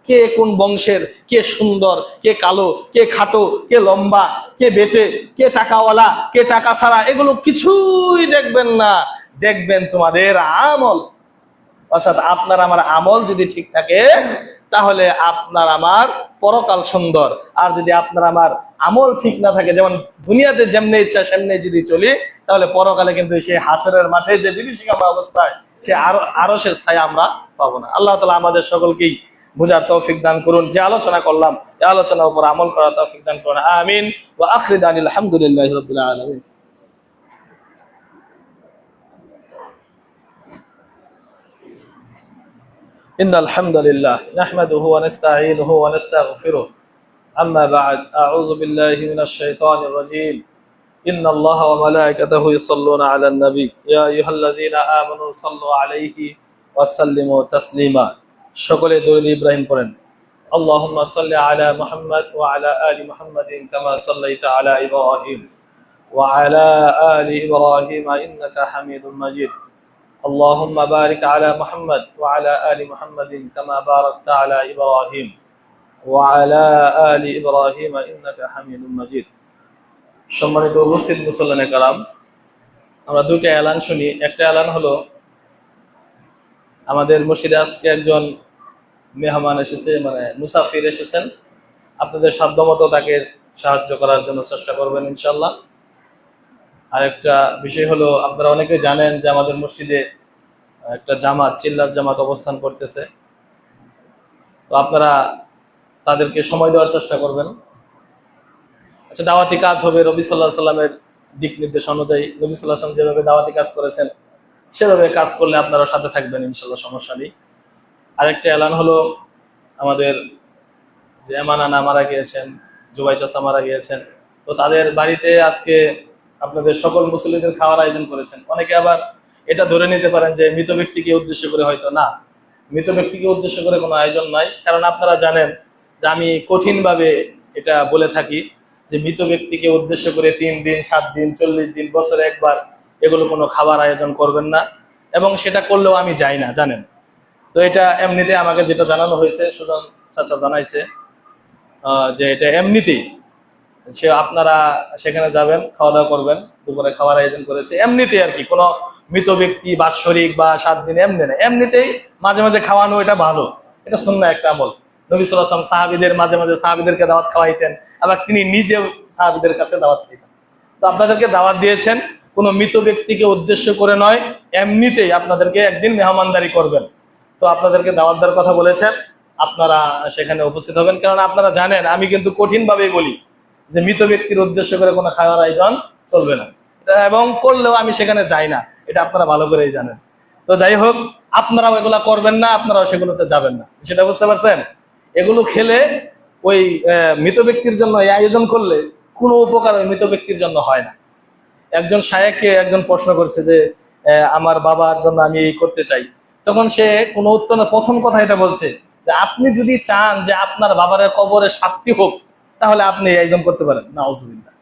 কে কোন বংশের, কে সুন্দর, কে কালো, কে খাটো, কে লম্বা, কে বেটে, কে টাকাওয়ালা, কে টাকা ছাড়া, এগুলো কিছুই দেখবেন না। দেখবেন তোমাদের আমল। অর্থাৎ আপনার আমার আমল যদি ঠিক থাকে তাহলে আপনার আমার পরকাল সুন্দর। আর যদি আপনার আমার আমল ঠিক না থাকে, যেমন দুনিয়াতে যেমনি ইচ্ছা সেমনি যদি চলি, তাহলে পরকালে কিন্তু সেই হাসরের মাঠে যে বিভীষিকাময় অবস্থায় সে আরশের ছায়া আমরা পাবো না। আল্লাহ তাআলা আমাদের সকলকেই বুঝার তৌফিক দান করুন। যে আলোচনা করলাম এই আলোচনার উপর আমল করার তৌফিক দান করুন। আমিন ওয়া আখিরু দাওয়ানা আলহামদুলিল্লাহি রাব্বিল আলামিন। ইন্নাল হামদালিল্লাহ নাহমাদুহু ওয়া নাস্তাঈনুহু ওয়া নাস্তাগফিরুহ। আম্মা বা'দ, আউযু বিল্লাহি মিনাশ শাইতানির রাজীম। ইন্নাল্লাহা ওয়া মালাইকাতাহু ইউসাল্লুনা আলান নবী ইয়া আইয়ুহাল্লাযীনা আমানু সাল্লু আলাইহি ওয়া সাল্লিমু তাসলিমা। সকলে দরুদ ইব্রাহিম পড়েন। আল্লাহুম্মা সাল্লি আলা মুহাম্মাদ ওয়া আলা আলি মুহাম্মাদিন কামা সাল্লাইতা আলা ইব্রাহিম ওয়া আলা আলি ইব্রাহিম ইন্নাকা হামিদুম মাজিদ। আল্লাহুম্মা বারিক আলা মুহাম্মাদ ওয়া আলা আলি মুহাম্মাদিন কামা বারাকতা আলা ইব্রাহিম ওয়া আলা আলি ইব্রাহিম ইন্নাকা হামিদুম মাজিদ। সম্মানিত উপস্থিত মুসল্লিয়ানে কেরাম, আমরা দুটো এলান শুনি। একটা এলান হলো আমাদের মসজিদে আজকে একজন মেহমান এসেছে, মানে মুসাফির এসেছেন। আপনাদের সাধ্যমতো তাকে সাহায্য করার জন্য চেষ্টা করবেন ইনশাআল্লাহ। আরেকটা বিষয় হলো, আপনারা অনেকে জানেন যে আমাদের মসজিদে একটা জামাত, চিল্লার জামাত অবস্থান করতেছে। তো আপনারা তাদেরকে সময় দেওয়ার চেষ্টা করবেন। আচ্ছা, দাওয়াতি কাজ হবে নবী সাল্লাল্লাহু আলাইহি সাল্লামের দিক নির্দেশ অনুযায়ী। নবী সাল্লাল্লাহু আলাইহি সাল্লাম যেভাবে দাওয়াতি কাজ করেছেন সেভাবে কাজ করলে আপনারা সাথে থাকবেন ইনশাআল্লাহ, সমস্যা নেই। আরেকটা এলান হলো, আমাদের যে এমানানা মারা গিয়েছেন, জুবাই চাচা মারা গিয়েছেন, তো তাদের বাড়িতে আজকে আপনাদের সকল মুসল্লিদের খাওয়ার আয়োজন করেছেন। অনেকে আবার এটা ধরে নিতে পারেন যে মৃত ব্যক্তিকে উদ্দেশ্য করে, হয়তো না, মৃত ব্যক্তিকে উদ্দেশ্য করে কোনো আয়োজন নাই। কারণ আপনারা জানেন যে আমি কঠিনভাবে এটা বলে থাকি যে মৃত ব্যক্তিকে উদ্দেশ্য করে 3 দিন, 7 দিন, 40 দিন, বছরে একবার এগুলো কোনো খাবার আয়োজন করবেন না, এবং সেটা করলেও আমি যাই না, জানেন। তো এটা এমনিতে আমাকে যেটা জানানো হয়েছে, সুজন চাচা জানাইছে যে এটা এমনিতেই সে আপনারা সেখানে যাবেন, খাওয়া দাওয়া করবেন, দুপুরে খাওয়ার আয়োজন করেছে এমনিতেই আর কি। কোনো মৃত ব্যক্তি বাৎসরিক বা 7 দিন এমনি না, এমনিতেই মাঝে মাঝে খাওয়ানো, এটা ভালো, এটা সুন্নাহ একটা আমল। নবী সাল্লাল্লাহু আলাইহি ওয়াসাল্লাম সাহাবীদের মাঝে মাঝে সাহাবীদেরকে দাওয়াত খাওয়াইতেন, আবার তিনি নিজেও সাহাবীদের কাছে দাওয়াত দিতেন। তো আপনাদেরকে দাওয়াত দিয়েছেন কোনো মৃত ব্যক্তিকে উদ্দেশ্য করে নয়, এমনিতেই আপনাদেরকে একদিন মেহমানদারি করবেন। তো আপনাদেরকে দাওয়াত দেওয়ার কথা বলেছেন, আপনারা সেখানে উপস্থিত হবেন। কারণ আপনারা জানেন আমি কিন্তু কঠিনভাবেই বলি যে মৃত ব্যক্তির উদ্দেশ্য করে কোনো খাওয়ার আয়োজন চলবে না, এবং করলেও আমি সেখানে যাই না, এটা আপনারা ভালো করেই জানেন। তো যাই হোক, আপনারাও এগুলা করবেন না, আপনারাও সেগুলোতে যাবেন না, সেটা বুঝতে পারছেন। এগুলো খেলে ওই মৃত ব্যক্তির জন্য এই আয়োজন করলে কোনো উপকার ওই মৃত ব্যক্তির জন্য হয় না। একজন শায়েখকে একজন প্রশ্ন করছে যে আমার বাবার জন্য আমি এই করতে চাই, তখন সে কোনো উত্তর না, প্রথম কথা এটা বলছে যে আপনি যদি চান যে আপনার বাবার কবরে শাস্তি হোক তাহলে আপনি এই আয়োজন করতে পারেন, নাউজুবিল্লাহ।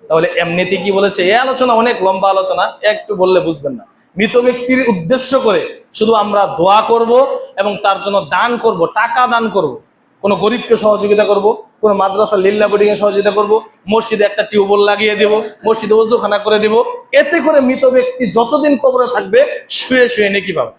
তাহলে এমনিতে কি বলেছে, এই আলোচনা অনেক লম্বা আলোচনা, একটু বললে বুঝবেন না। মৃত ব্যক্তির উদ্দেশ্য করে শুধু আমরা দোয়া করব এবং তার জন্য দান করব, টাকা দান করব, কোনো গরিবকে সহযোগিতা করব, কোনো মাদ্রাসা লিল্লা বোর্ডিং এ সহযোগিতা করব, মসজিদে একটা টিউবওয়েল লাগিয়ে দেব, মসজিদে ওযুখানা করে দেব। এতে করে মৃত ব্যক্তি যতদিন কবরে থাকবে শুয়ে শুয়ে নেকি পাবে।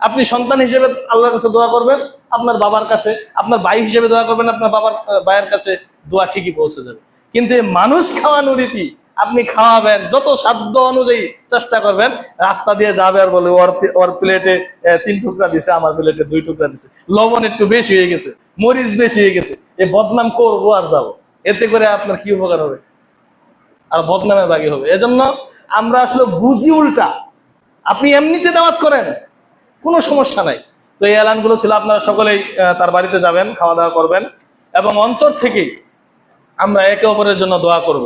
আপনি সন্তান হিসেবে আল্লাহর কাছে দোয়া করবেন, আপনার বাবার কাছে, আপনার ভাই হিসেবে দোয়া করবেন, আপনার বাবার ভাইয়ের কাছে দোয়া ঠিকই পৌঁছে যাবে। কিন্তু মানুষ খাওয়ানো রীতি, আপনি খাওয়াবেন যত সাধ্য অনুযায়ী চেষ্টা করবেন, রাস্তা দিয়ে যাবে আর বলে ওর প্লেটে 3 টুকরা দিছে, আমার প্লেটে 2 টুকরা দিছে, লবণ একটু বেশি হয়ে গেছে, মরিচ বেশি হয়ে গেছে, এই বদনাম করবো আর যাবো, এতে করে আপনার কি উপকার হবে? আর বদনামে বাগি হবে। এজন্য আমরা আসলে বুঝি উল্টা। আপনি এমনিতে দাওয়াত করেন, কোনো সমস্যা নাই। তো এই এলানগুলো ছিল, আপনারা সকলেই তার বাড়িতে যাবেন, খাওয়া দাওয়া করবেন, এবং অন্তর থেকেই আমরা একে অপরের জন্য দোয়া করব,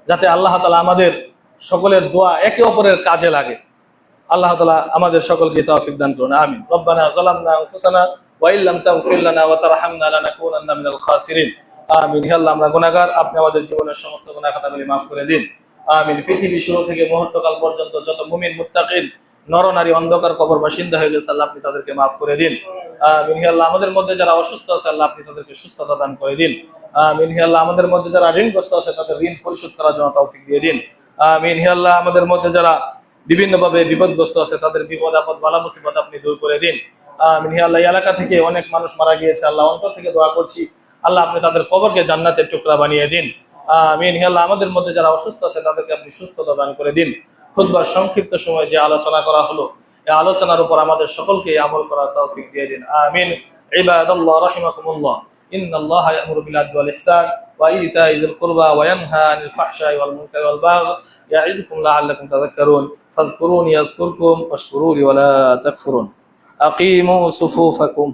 যাতে আল্লাহ তাআলা আমাদের সকলের দোয়া একে অপরের কাজে লাগে। আল্লাহ তাআলা আমাদের সকলকে তৌফিক দান করুন, আমিন। রব্বানা যালামনা আনফুসানা ওয়া ইল্লাম তাগফির লানা ওয়া তারহামনা লানাকুনান্না মিনাল খাসিরিন। আমিন। হে আল্লাহ, আমরা গুনাহগার, আপনি আমাদের জীবনের সমস্ত গুনাহ খাতাগুলি মাফ করে দিন, আমিন। পৃথিবী শুরু থেকে মুহূর্তকাল পর্যন্ত যত মুমিন মুত্তাকিন নরনারী অন্ধকার কবর বাসিন্দা হয়ে গেছে, আল্লাহ আপনি তাদেরকে মাফ করে দিন, আমিন। হে আল্লাহ, আমাদের মধ্যে যারা অসুস্থ আছে, আল্লাহ আপনি তাদেরকে সুস্থতা দান করে দিন, আমিন। হে আল্লাহ, আমাদের মধ্যে যারা ঋণগ্রস্ত আছে তাদের ঋণ পরিশোধ করার জন্য তৌফিক দিয়ে দিন, আমিন। হে আল্লাহ, আমাদের মধ্যে যারা বিভিন্নভাবে বিপদগ্রস্ত আছে তাদের বিপদ আপদ বালা মুসিবত আপনি দূর করে দিন, আমিন। হে আল্লাহ, এলাকা থেকে অনেক মানুষ মারা গিয়েছে, আল্লাহ অন্তর থেকে দোয়া করছি, আল্লাহ আপনি তাদের কবরকে জান্নাতের টুকরা বানিয়ে দিন, আমিন। হে আল্লাহ, আমাদের মধ্যে যারা অসুস্থ আছে তাদেরকে আপনি সুস্থতা দান করে দিন। খুতবার সংক্ষিপ্ত সময় যে আলোচনা করা হলো, এই আলোচনার উপর আমাদের সকলকে আমল করার তৌফিক দিয়ে দিন, আমিন। ইবাদাল্লাহ রাহিমাকুমুল্লাহ, ইন্নাল্লাহা ইয়া'মুরু বিল আদলি ওয়াল ইহসান ওয়া ইতা'i যিল কুরবা ওয়া ইয়ানহা আনিল ফাহশাই ওয়াল মুনকারি ওয়াল বাগই ইয়া'iযুকুম লা'আল্লাকুম তাযাক্কারুন ফাযকুরুনি আযকুরকুম ওয়াশকুরু লি ওয়া লা তাকফুরুন। আকিমু সুফুফাকুম।